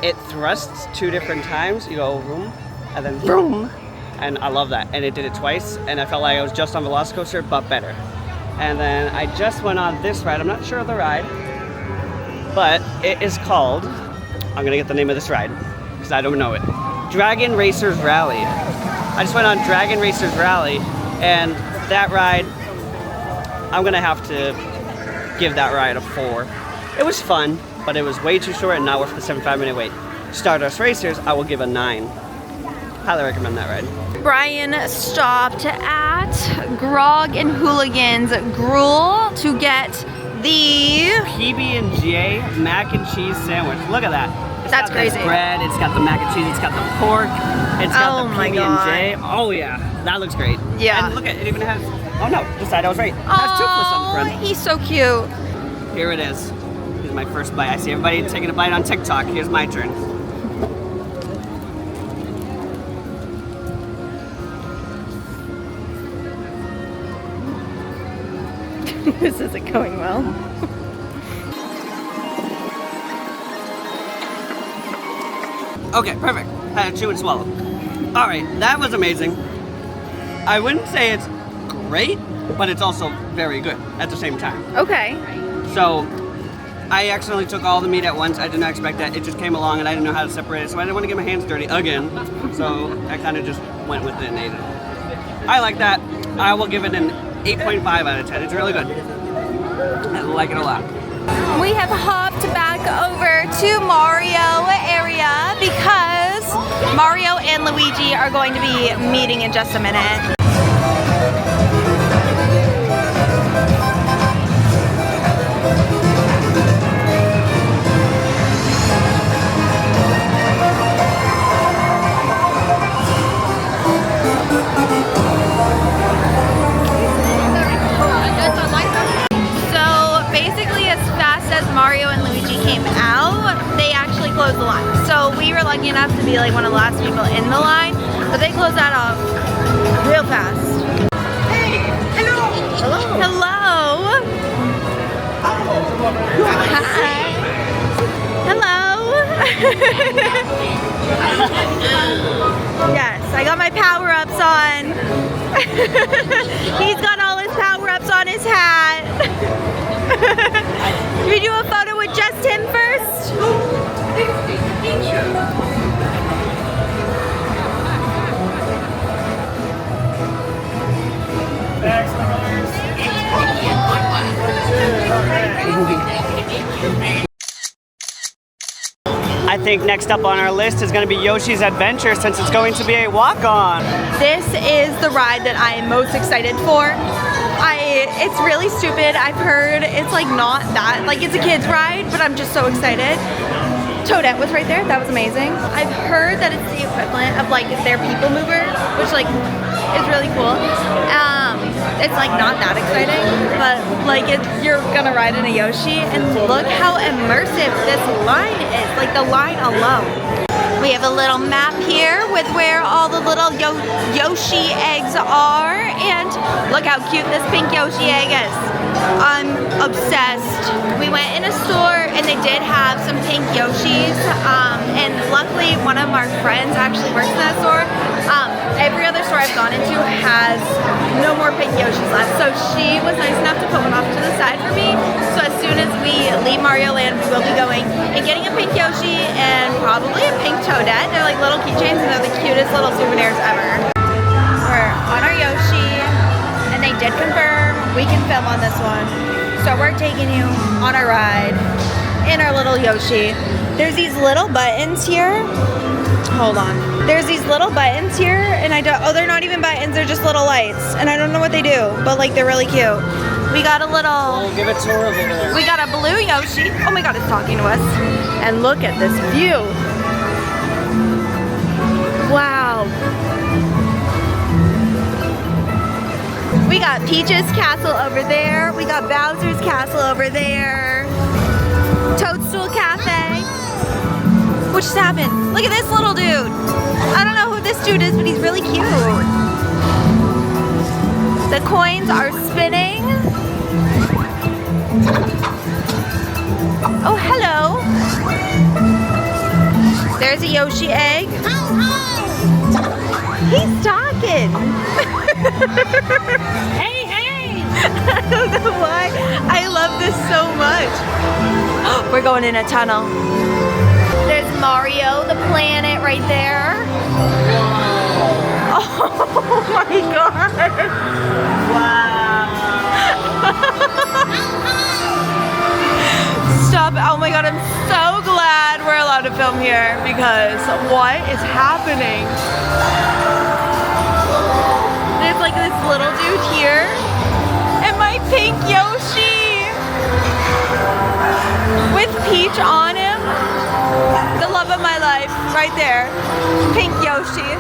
It thrusts 2 different times. You go vroom, and then vroom. And I love that. And it did it twice, and I felt like I was just on Velocicoaster, but better. And then I just went on this ride. I'm not sure of the ride, but it is called, I'm gonna get the name of this ride because I don't know it. Dragon Racers Rally. I just went on Dragon Racers Rally, and that ride, I'm gonna have to give that ride a 4. It was fun, but it was way too short and not worth the 75-minute wait. Stardust Racers, I will give a 9. Highly recommend that ride. Bryen stopped at Grog and Hooligan's Gruel to get the PB&J mac and cheese sandwich. Look at that. That's crazy. It's bread, it's got the mac and cheese, it's got the pork, it's got the my PB&J. Oh yeah, that looks great. Yeah. And look at it, even has, oh no, decided I was right. It has Toothless on the front. He's so cute. Here it is. Here's my first bite. I see everybody taking a bite on TikTok. Here's my turn. This isn't going well. Okay, perfect. Had to chew and swallow. All right, that was amazing. I wouldn't say it's great, but it's also very good at the same time. Okay. So, I accidentally took all the meat at once. I did not expect that. It just came along and I didn't know how to separate it, so I didn't want to get my hands dirty again. So, I kind of just went with it and ate it. I like that. I will give it an 8.5 out of 10. It's really good. I like it a lot. We have hopped back over to Mario area because Mario and Luigi are going to be meeting in just a minute. have to be like one of the last people in the line, but they close that off real fast. Hey, hello. Hello. Hi. Hello. Yes, I got my power-ups on. He's got all his power-ups on his hat. Can we do a photo with just him first? I think next up on our list is going to be Yoshi's Adventure since it's going to be a walk-on. This is the ride that I am most excited for. It's really stupid. I've heard it's like not that, like it's a kid's ride, but I'm just so excited. Toadette was right there, that was amazing. I've heard that it's the equivalent of like their people mover, which like is really cool. It's like not that exciting, but like you're gonna ride in a Yoshi, and look how immersive this line is, like the line alone. We have a little map here with where all the little Yoshi eggs are, and look how cute this pink Yoshi egg is. I'm obsessed. We went in a store and they did have some pink Yoshis, and luckily one of our friends actually works in that store. Every other store I've gone into has no more pink Yoshis left, so she was nice enough to put one off to the side for me. So as soon as we leave Mario Land, we will be going and getting a pink Yoshi and probably a pink Toadette. They're like little keychains and they're the cutest little souvenirs ever. We're on our Yoshi, and they did confirm we can film on this one. So we're taking you on our ride in our little Yoshi. There's these little buttons here. Hold on. There's these little buttons here, and oh, they're not even buttons, they're just little lights. And I don't know what they do, but like they're really cute. We got a little... Oh, give a tour over there. We got a blue Yoshi. Oh my god, it's talking to us. And look at this view. Wow. We got Peach's castle over there. We got Bowser's castle over there. Toadstool Cafe. What just happened? Look at this little dude. I don't know who this dude is, but he's really cute. The coins are spinning. Oh, hello. There's a Yoshi egg. He's talking. Hey, hey. I don't know why. I love this so much. We're going in a tunnel. There's Mario, the planet right there. Oh my god. Wow. Stop. Oh my god, I'm so glad we're allowed to film here because what is happening? There's like this little dude here and my pink Yoshi with Peach on him. The love of my life, right there. Pink Yoshi.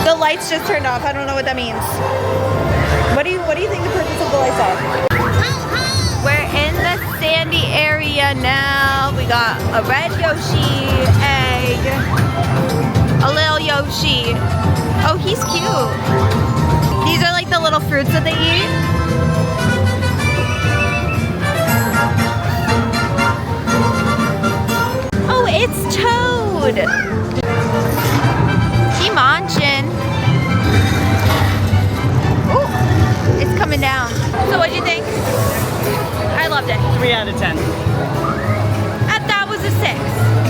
The lights just turned off. I don't know what that means. What do you think the purpose of the lights are? We're in the sandy area now. We got a red Yoshi egg. A little Yoshi. Oh, he's cute. These are like the little fruits that they eat. Oh, it's Toad! He munchin'. Oh, it's coming down. So what'd you think? I loved it. 3 out of 10. That was a 6.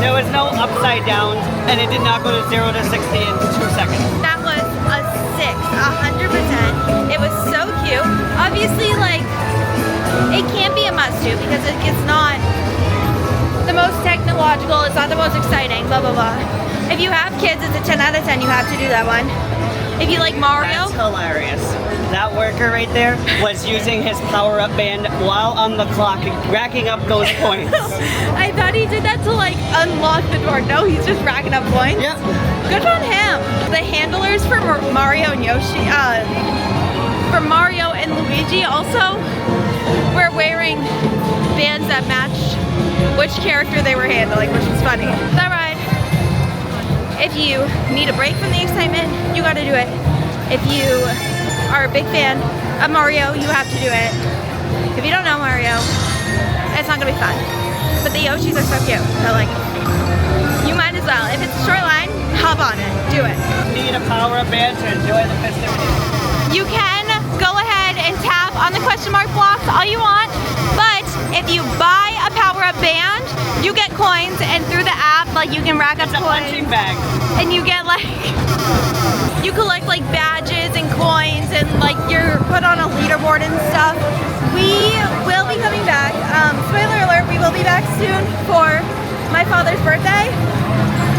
There was no upside down, and it did not go to 0 to 60 in 2 seconds. That was a 6, 100%. It was so cute. Obviously, like, it can't be a must-do because it's not the most technological, it's not the most exciting, blah, blah, blah. If you have kids, it's a 10 out of 10. You have to do that one. If you like Mario. That's hilarious. That worker right there was using his power-up band while on the clock, racking up those points. I thought he did that to like unlock the door. No, he's just racking up points. Yep. Good on him. The handlers for Mario and Yoshi, for Mario and Luigi also were wearing bands that matched which character they were handling, which was funny. That ride If you need a break from the excitement, you gotta do it. If you are a big fan of Mario, you have to do it. If you don't know Mario, it's not gonna be fun. But the Yoshis are so cute, so like, you might as well. If it's a short line, hop on it, do it. Need a power-up band to enjoy the festivities. You can go ahead and tap on the question mark blocks all you want, but if you buy a power-up band, you get coins, and through the app, like, you can rack up coins. Punching bag. And you get like, you collect like badges and coins, and like you're put on a leaderboard and stuff. We will be coming back. Spoiler alert, we will be back soon for my father's birthday.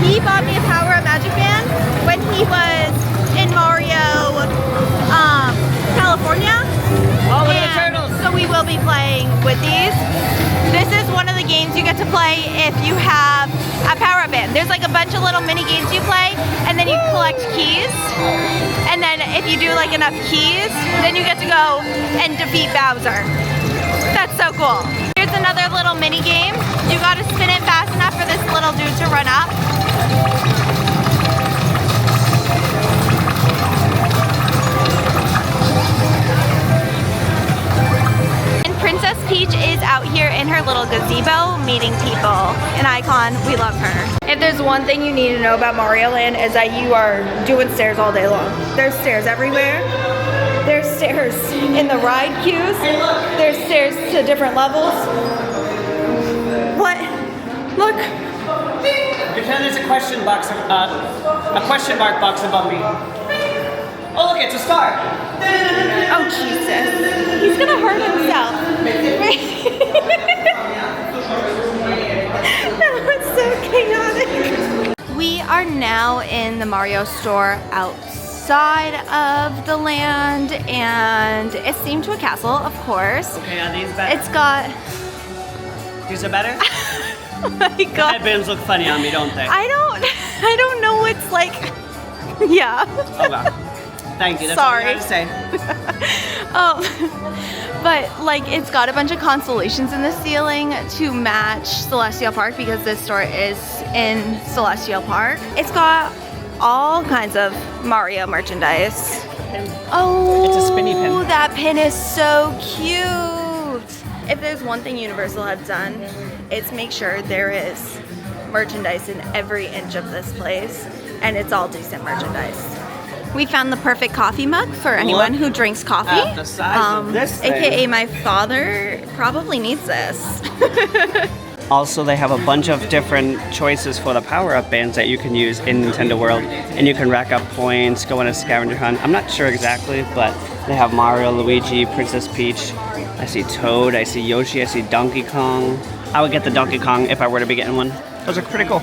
He bought me a power-up magic band when he was in Mario, California. Oh, look at the turtles. So we will be playing with these. This is one of the games you get to play if you have a power-up band. There's like a bunch of little mini games you play, and then you collect keys. And then if you do like enough keys, then you get to go and defeat Bowser. That's so cool. Here's another little mini game. You gotta spin it fast enough for this little dude to run up. Princess Peach is out here in her little gazebo meeting people. An icon, we love her. If there's one thing you need to know about Mario Land is that you are doing stairs all day long. There's stairs everywhere. There's stairs in the ride queues. There's stairs to different levels. What? Look. Pretend there's a question mark box above me. Oh look, it's a star. Oh Jesus. He's gonna hurt himself. That was so chaotic. We are now in the Mario store outside of the land, and it's themed to a castle, of course. Okay, are these better? It's got... These are better? Oh my god. Headbands look funny on me, don't they? I don't know what's like... Yeah. Oh god. Thank you, that's Sorry. all I had to say. But like it's got a bunch of constellations in the ceiling to match Celestial Park because this store is in Celestial Park. It's got all kinds of Mario merchandise. Oh, it's a spinny pin. That pin is so cute. If there's one thing Universal has done, it's make sure there is merchandise in every inch of this place, and it's all decent merchandise. We found the perfect coffee mug for anyone who drinks coffee. The size of this thing. AKA my father probably needs this. Also, they have a bunch of different choices for the power-up bands that you can use in Nintendo World, and you can rack up points, go on a scavenger hunt. I'm not sure exactly, but they have Mario, Luigi, Princess Peach. I see Toad, I see Yoshi, I see Donkey Kong. I would get the Donkey Kong if I were to be getting one. Those are pretty cool.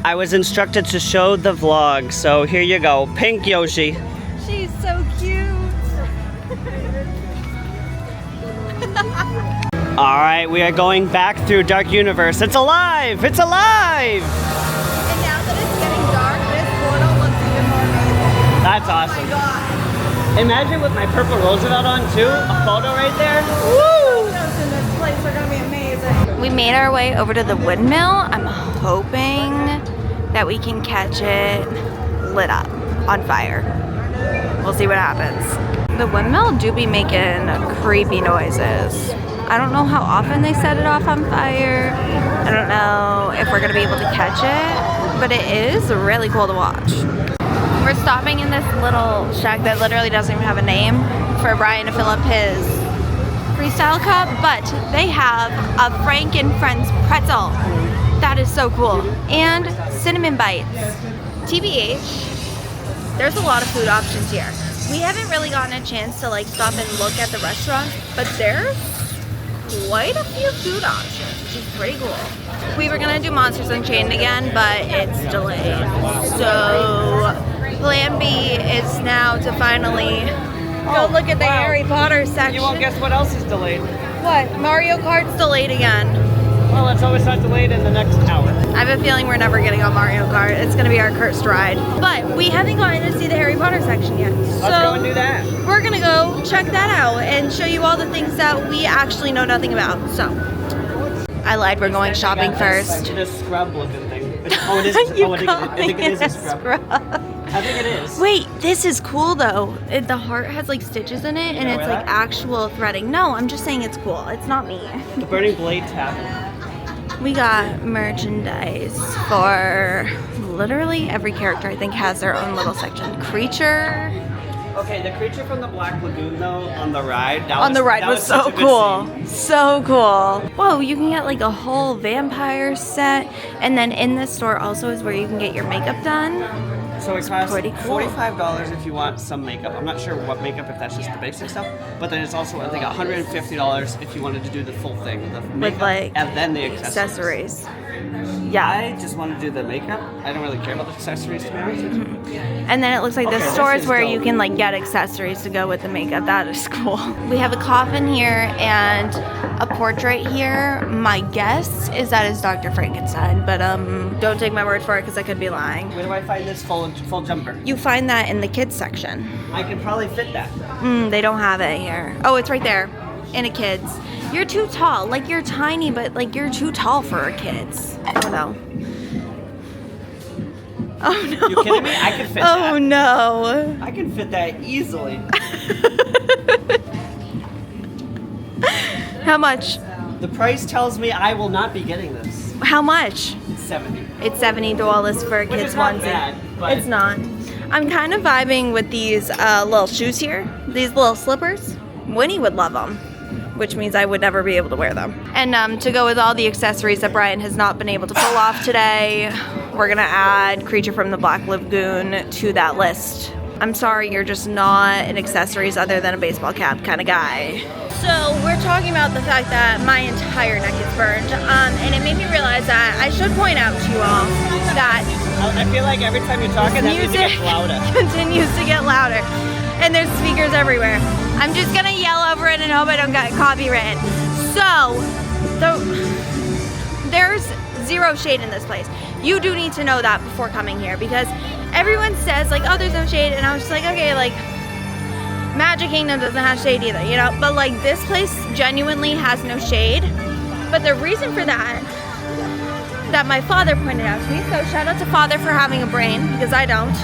I was instructed to show the vlog, so here you go. Pink Yoshi. She's so cute. Alright, we are going back through Dark Universe. It's alive! It's alive! And now that it's getting dark, this portal looks even more amazing. That's awesome. Oh my god. Imagine with my purple Roosevelt on too, a photo right there. Woo! Photos in this place are gonna be amazing. We made our way over to the windmill. I'm hoping that we can catch it lit up on fire. We'll see what happens. The windmill do be making creepy noises. I don't know how often they set it off on fire. I don't know if we're gonna be able to catch it, but it is really cool to watch. We're stopping in this little shack that literally doesn't even have a name for Bryen to fill up his freestyle cup, but they have a Frank and Friends pretzel. That is so cool. And cinnamon bites. TBH, there's a lot of food options here. We haven't really gotten a chance to like stop and look at the restaurants, but there's quite a few food options, which is pretty cool. We were gonna do Monsters Unchained again, but it's delayed. So plan B is now to finally go look at the Harry Potter section. You won't guess what else is delayed. What? Mario Kart's delayed again. Well, it's always not delayed in the next hour. I have a feeling we're never getting on Mario Kart. It's gonna be our cursed ride. But we haven't gotten to see the Harry Potter section yet. Let's go and do that. We're gonna go check that out and show you all the things that we actually know nothing about. So, I lied, we're going shopping first. This scrub looking thing. Oh, it is. You I think it is a scrub. I think it is. Wait, this is cool though. The heart has like stitches in it, and know it's where like that? actual threading. No, I'm just saying it's cool. It's not me. The burning blade tab. We got merchandise for literally every character. I think has their own little section. Creature. Okay, the creature from the Black Lagoon though on the ride. That was so such a good cool. scene. So cool. Whoa, you can get like a whole vampire set, and then in this store also is where you can get your makeup done. So it costs pretty cool. $45 if you want some makeup. I'm not sure what makeup, if that's just the basic stuff. But then it's also, I think, $150 if you wanted to do the full thing. The makeup, like, and then the accessories. Yeah. I just want to do the makeup. I don't really care about the accessories, to be honest with you. And then it looks like Okay, the this stores is where dope. you can like get accessories to go with the makeup. That is cool. We have a coffin here and a portrait here. My guess is that is Dr. Frankenstein, but don't take my word for it because I could be lying. Where do I find this full jumper? You find that in the kids section. I can probably fit that. They don't have it here. Oh, it's right there in a kids. You're too tall. Like you're tiny, but like you're too tall for a kids. Oh no. Oh no. You kidding me? I could fit that. Oh no. I can fit that easily. How much? The price tells me I will not be getting this. How much? 70. It's $70 for a Which kids is not onesie. bad, but It's not. I'm kind of vibing with these little shoes here. These little slippers. Winnie would love them, which means I would never be able to wear them. And to go with all the accessories that Bryen has not been able to pull off today, we're gonna add Creature from the Black Lagoon to that list. I'm sorry, you're just not an accessories other than a baseball cap kind of guy. So we're talking about the fact that my entire neck is burned, and it made me realize that I should point out to you all that I feel like every time you're talking, that music music gets louder. continues to get louder, and there's speakers everywhere. I'm just gonna yell over it and hope I don't get copyrighted. So, there's zero shade in this place. You do need to know that before coming here, because everyone says like, oh, there's no shade, and I was just like, okay, like Magic Kingdom doesn't have shade either, you know? But like this place genuinely has no shade. But the reason for that my father pointed out to me, so shout out to Father for having a brain, because I don't,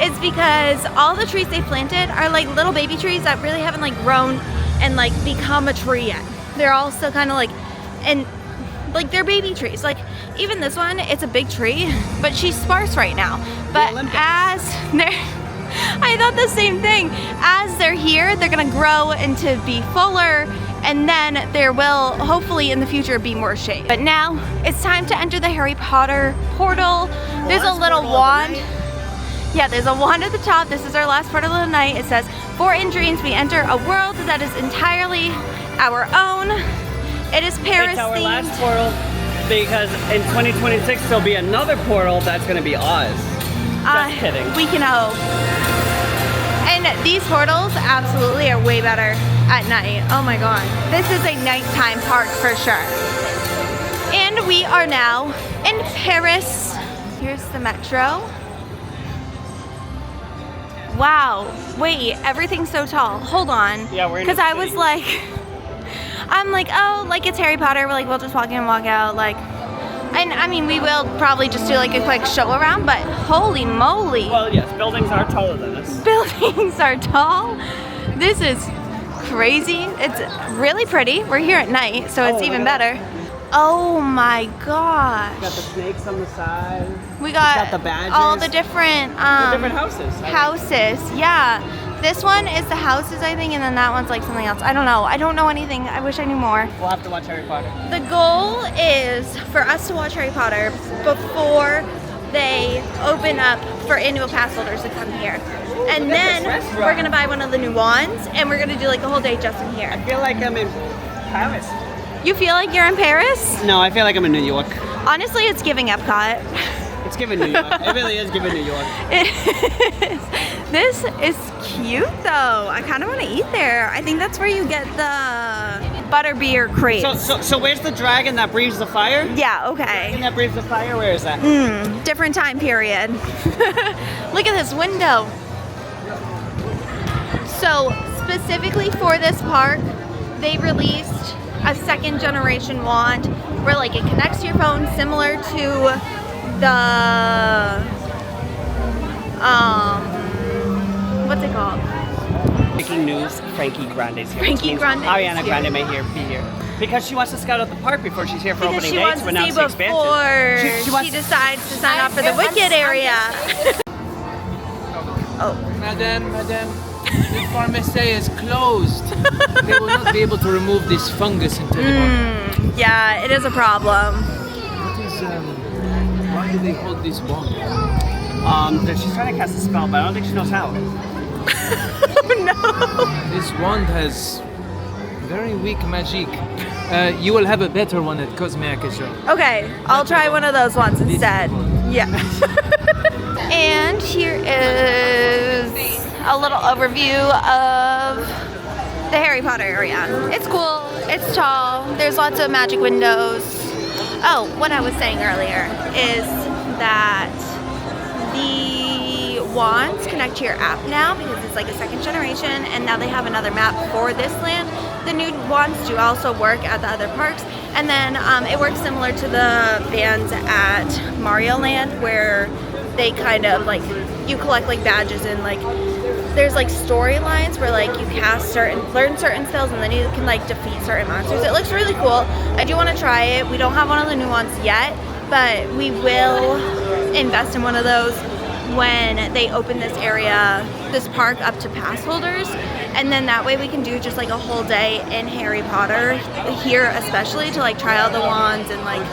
is because all the trees they planted are like little baby trees that really haven't like grown and like become a tree yet. They're all still kind of like, and like they're baby trees. Like even this one, it's a big tree, but she's sparse right now. But as they're, I thought the same thing. As they're here, they're gonna grow into be fuller, and then there will hopefully in the future be more shade. But now it's time to enter the Harry Potter portal. There's a little wand. Yeah, there's a wand at the top. This is our last portal of the night. It says, "For in dreams we enter a world that is entirely our own." It is Paris It's our themed. last portal because in 2026 there'll be another portal that's gonna be Oz. Just kidding. We can hope. And these portals absolutely are way better at night. Oh my god. This is a nighttime park for sure. And we are now in Paris. Here's the metro. Wow. Wait, everything's so tall. Hold on. Yeah, we're in Because the I was city. like, I'm like, oh, like it's Harry Potter. We're like, we'll just walk in and walk out. Like, and I mean, we will probably just do like a quick show around, but holy moly. Well, yes, buildings are taller than us. Buildings are tall. This is crazy. It's really pretty. We're here at night, so it's Oh, even look at better. Oh my gosh. Got the snakes on the side. We got the badgers. all the different different houses. houses. Yeah. This one is the houses, I think, and then that one's like something else. I don't know. I don't know anything. I wish I knew more. We'll have to watch Harry Potter. The goal is for us to watch Harry Potter before they open up for annual pass holders to come here. And look at then this restaurant. we're gonna buy one of the new wands and we're gonna do like a whole day just in here. I feel like I'm in Paris. You feel like you're in Paris? No, I feel like I'm in New York. Honestly, it's giving Epcot. It's giving New York. It really is giving New York. This is cute though. I kind of want to eat there. I think that's where you get the butterbeer crepes. So where's the dragon that breathes the fire? Yeah, okay. That breathes the fire? Where is that? Different time period. Look at this window. So specifically for this park, they released a second generation wand where like it connects to your phone similar to the what's it called? Breaking news, Frankie Grande's here. Frankie Grande is Ariana here. Grande may be here. Because she wants to scout out the park before she's here for Because opening she day wants to to announce see the expansion. before She wants she decides to sign up for the Wicked area. Oh. Madam, the pharmacy is closed. They will not be able to remove this fungus until the morning. Yeah, it is a problem. What is, why do they hold this wand? She's trying to cast a spell, but I don't think she knows how. No. This wand has very weak magic. You will have a better one at Cosmic Show. Okay, I'll try one of those ones instead. Yeah. And here is a little overview of the Harry Potter area. It's cool, it's tall, there's lots of magic windows. Oh, what I was saying earlier is that the wands connect to your app now because it's like a second generation, and now they have another map for this land. The new wands do also work at the other parks, and then it works similar to the bands at Mario Land, where they kind of like, you collect like badges and like there's like storylines where like you learn certain spells, and then you can like defeat certain monsters. It looks really cool. I do want to try it. We don't have one of the new ones yet, but we will invest in one of those when they open this area, this park, up to pass holders. And then that way we can do just like a whole day in Harry Potter here, especially to like try out the wands and like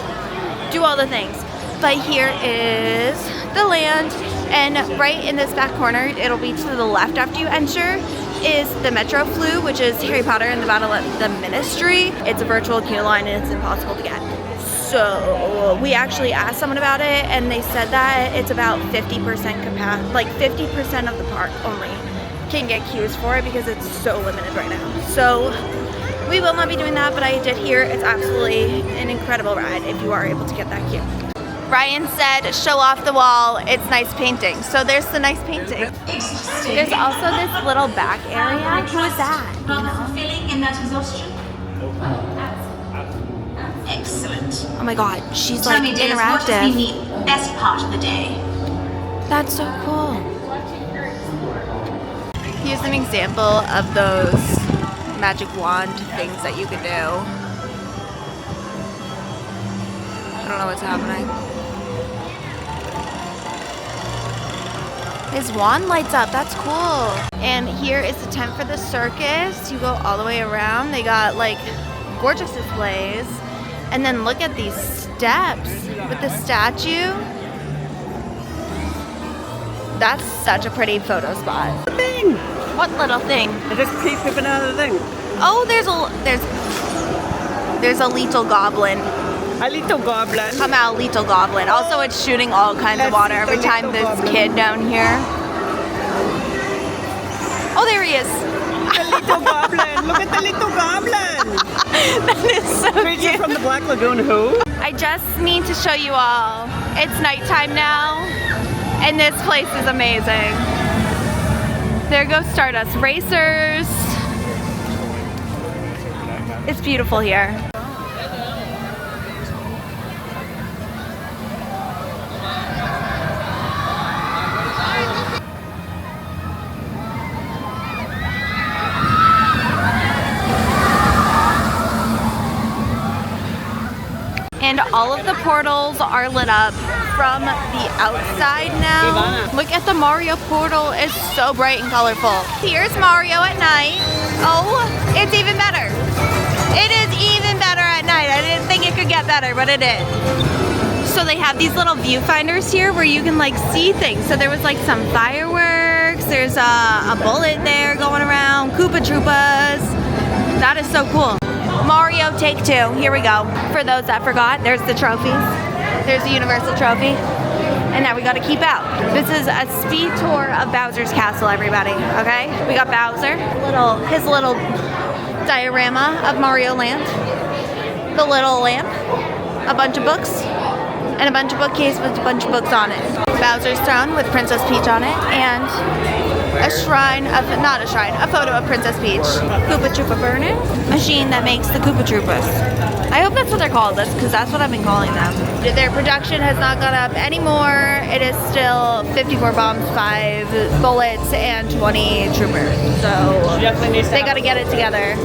do all the things. But here is the land, and right in this back corner, it'll be to the left after you enter, is the Metro Flu, which is Harry Potter and the Battle of the Ministry. It's a virtual queue line and it's impossible to get. So we actually asked someone about it, and they said that it's about 50% capacity, like 50% of the park only can get queues for it because it's so limited right now. So we will not be doing that, but I did hear it's absolutely an incredible ride if you are able to get that queue. Bryen said, show off the wall, it's nice painting. So there's the nice painting. There's also this little back area. Who is that? Feeling in that exhaustion? Excellent. Oh my god, she's Tell like me, dears, what has been interactive. the best part of the day? That's so cool. Here's an example of those magic wand things that you could do. I don't know what's happening. His wand lights up, that's cool. And here is the tent for the circus. You go all the way around. They got like gorgeous displays. And then look at these steps with the statue. That's such a pretty photo spot. Thing. What little thing? I just keep peeping out of the thing. Oh, there's a little goblin. A little goblin. Come out, little goblin. Also, it's shooting all kinds of water every time this kid down here. Oh, there he is. The little goblin. Look at the little goblin. That is so Creature cute. from the Black Lagoon. Who? I just need to show you all. It's nighttime now, and this place is amazing. There goes Stardust Racers. It's beautiful here. And all of the portals are lit up from the outside now. Ivana. Look at the Mario portal, it's so bright and colorful. Here's Mario at night. Oh, it's even better. It is even better at night. I didn't think it could get better, but it is. So they have these little viewfinders here where you can like see things. So there was like some fireworks, there's a bullet there going around, Koopa Troopas. That is so cool. Mario Take Two, here we go. For those that forgot, there's the trophies. There's the Universal Trophy. And now we gotta keep out. This is a speed tour of Bowser's Castle, everybody, okay? We got Bowser, his little diorama of Mario Land. The little lamp, a bunch of books, and a bunch of bookcases with a bunch of books on it. Bowser's throne with Princess Peach on it, and a shrine of, not a shrine, a photo of Princess Peach. Koopa Troopa burner, machine that makes the Koopa Troopas. I hope that's what they're called, because that's what I've been calling them. Their production has not gone up anymore. It is still 54 bombs, 5 bullets, and 20 troopers. So they gotta get it together.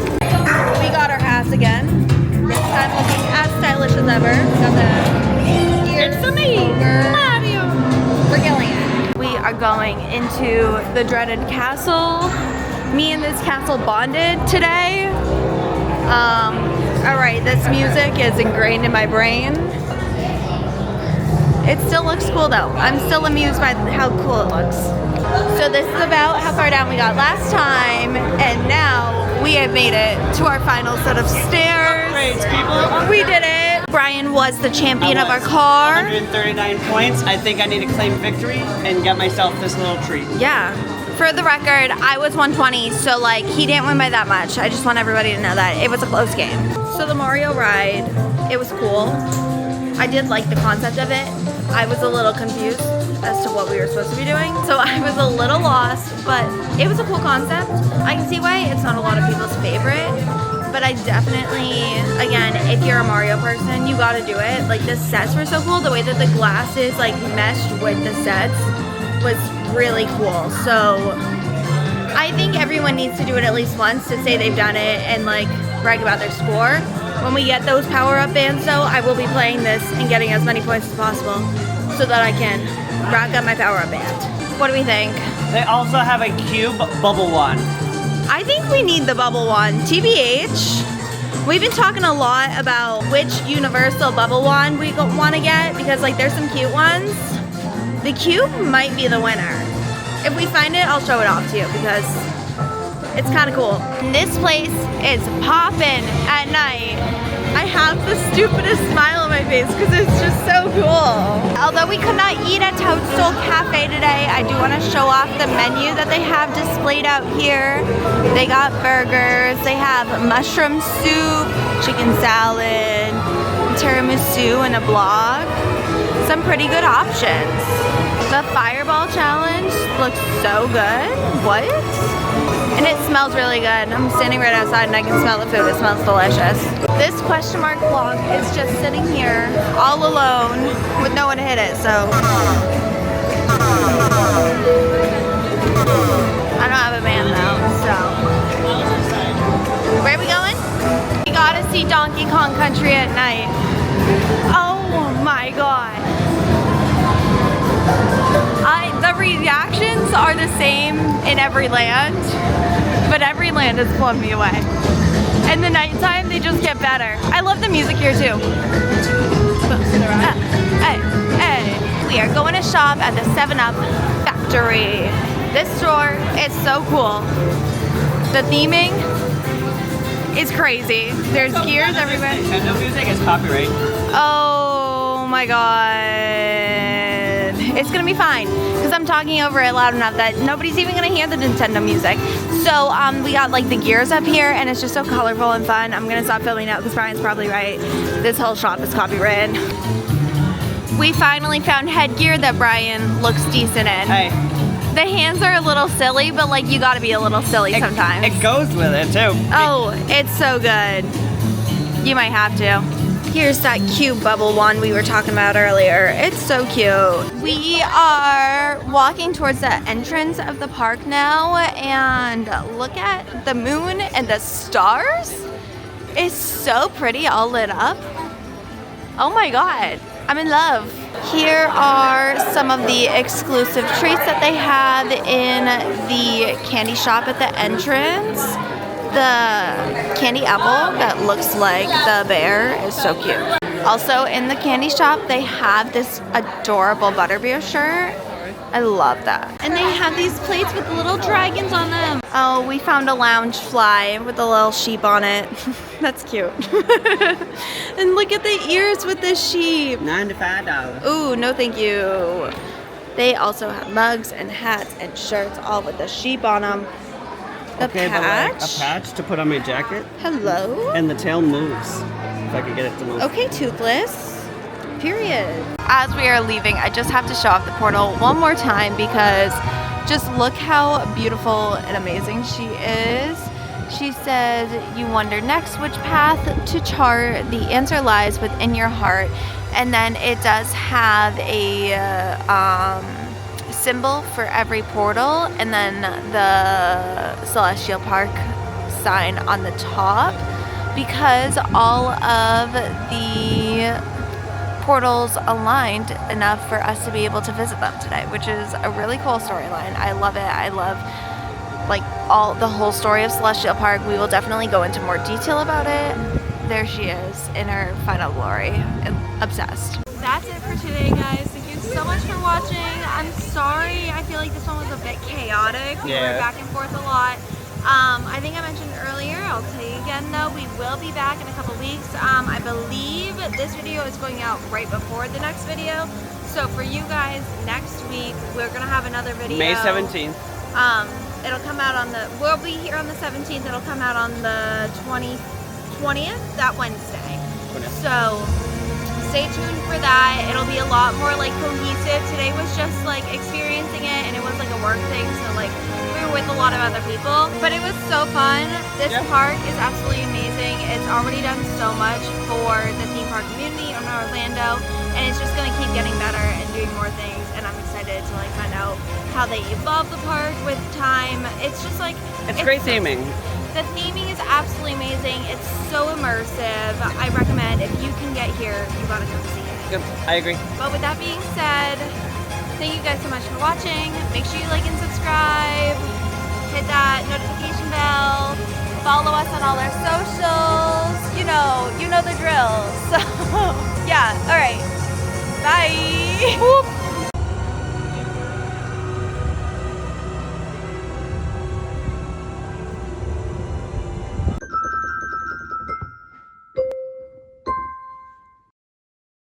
We got our hats again. This time looking as stylish as ever. Got the ears. It's me, Mario. We're killing it. We are going into the dreaded castle. Me and this castle bonded today. Alright, this music is ingrained in my brain. It still looks cool though. I'm still amused by how cool it looks. So this is about how far down we got last time, and now we have made it to our final set of stairs. We did it. Bryen was the champion of our car. 139 points. I think I need to claim victory and get myself this little treat. Yeah. For the record, I was 120, so like he didn't win by that much. I just want everybody to know that. It was a close game. So the Mario ride, it was cool. I did like the concept of it. I was a little confused as to what we were supposed to be doing. So I was a little lost, but it was a cool concept. I can see why it's not a lot of people's favorite, but I definitely, again, if you're a Mario person, you gotta do it. Like the sets were so cool. The way that the glasses like meshed with the sets was really cool. So I think everyone needs to do it at least once to say they've done it and like brag about their score. When we get those power-up bands though, I will be playing this and getting as many points as possible so that I can rack up my power-up band. What do we think? They also have a cube bubble wand. I think we need the bubble wand. TBH, we've been talking a lot about which universal bubble wand we want to get because like there's some cute ones. The cube might be the winner. If we find it, I'll show it off to you because it's kind of cool. This place is poppin' at night. I have the stupidest smile on my face because it's just so cool. Although we could not eat at Toadstool Cafe today, I do want to show off the menu that they have displayed out here. They got burgers, they have mushroom soup, chicken salad, tiramisu, and a blog. Some pretty good options. The Fireball Challenge looks so good. What? And it smells really good. I'm standing right outside and I can smell the food. It smells delicious. This question mark block is just sitting here all alone with no one to hit it, so. I don't have a man though, so. Where are we going? We gotta see Donkey Kong Country at night. Oh my god. The reactions are the same in every land, but every land has blown me away. And the nighttime, they just get better. I love the music here too. Hey. We are going to shop at the 7-Up factory. This store is so cool. The theming is crazy. There's gears everywhere. Nintendo music is copyright. Oh my god. It's gonna be fine because I'm talking over it loud enough that nobody's even gonna hear the Nintendo music. So we got like the gears up here and it's just so colorful and fun. I'm gonna stop filming now because Bryen's probably right. This whole shop is copyrighted. We finally found headgear that Bryen looks decent in. Hey. The hands are a little silly, but like you gotta be a little silly sometimes. It goes with it too. Oh, it's so good. You might have to. Here's that cute bubble wand we were talking about earlier. It's so cute. We are walking towards the entrance of the park now and look at the moon and the stars. It's so pretty, all lit up. Oh my god, I'm in love. Here are some of the exclusive treats that they have in the candy shop at the entrance. The candy apple that looks like the bear is so cute. Also in the candy shop, they have this adorable butterbeer shirt. I love that. And they have these plates with little dragons on them. Oh, we found a lounge fly with a little sheep on it. That's cute. And look at the ears with the sheep. $95. Ooh, no thank you. They also have mugs and hats and shirts, all with the sheep on them. The patch? A patch to put on my jacket. Hello? And the tail moves. If I could get it to move. Okay, Toothless. Period. As we are leaving, I just have to show off the portal one more time because Just look how beautiful and amazing she is. She says, you wonder next which path to chart. The answer lies within your heart. And then it does have a symbol for every portal, and then the Celestial Park sign on the top, because all of the portals aligned enough for us to be able to visit them today, which is a really cool storyline. I love it. I love like the whole story of Celestial Park. We will definitely go into more detail about it. There she is in her final glory. Obsessed. That's it for today, guys. Thank you so much for watching. I'm sorry, I feel like this one was a bit chaotic. We were back and forth a lot. I think I mentioned earlier, I'll tell you again though, we will be back in a couple weeks. I believe this video is going out right before the next video. So for you guys, next week, we're gonna have another video. May 17th. It'll come out on the, we'll be here on the 17th. It'll come out on the 20th, that Wednesday. So stay tuned for that. It'll be a lot more like cohesive. Today was just like experiencing it, and it was like a work thing. So like we were with a lot of other people, but it was so fun. This park is absolutely amazing. It's already done so much for the theme park community in Orlando, and it's just gonna keep getting better and doing more things. And I'm excited to like find out how they evolve the park with time. It's just like it's great theming. The theming is absolutely amazing. It's so immersive. I recommend, if you can get here, you gotta come see it. Yep, I agree. But with that being said, thank you guys so much for watching. Make sure you like and subscribe. Hit that notification bell. Follow us on all our socials. You know the drill. So yeah, all right. Bye.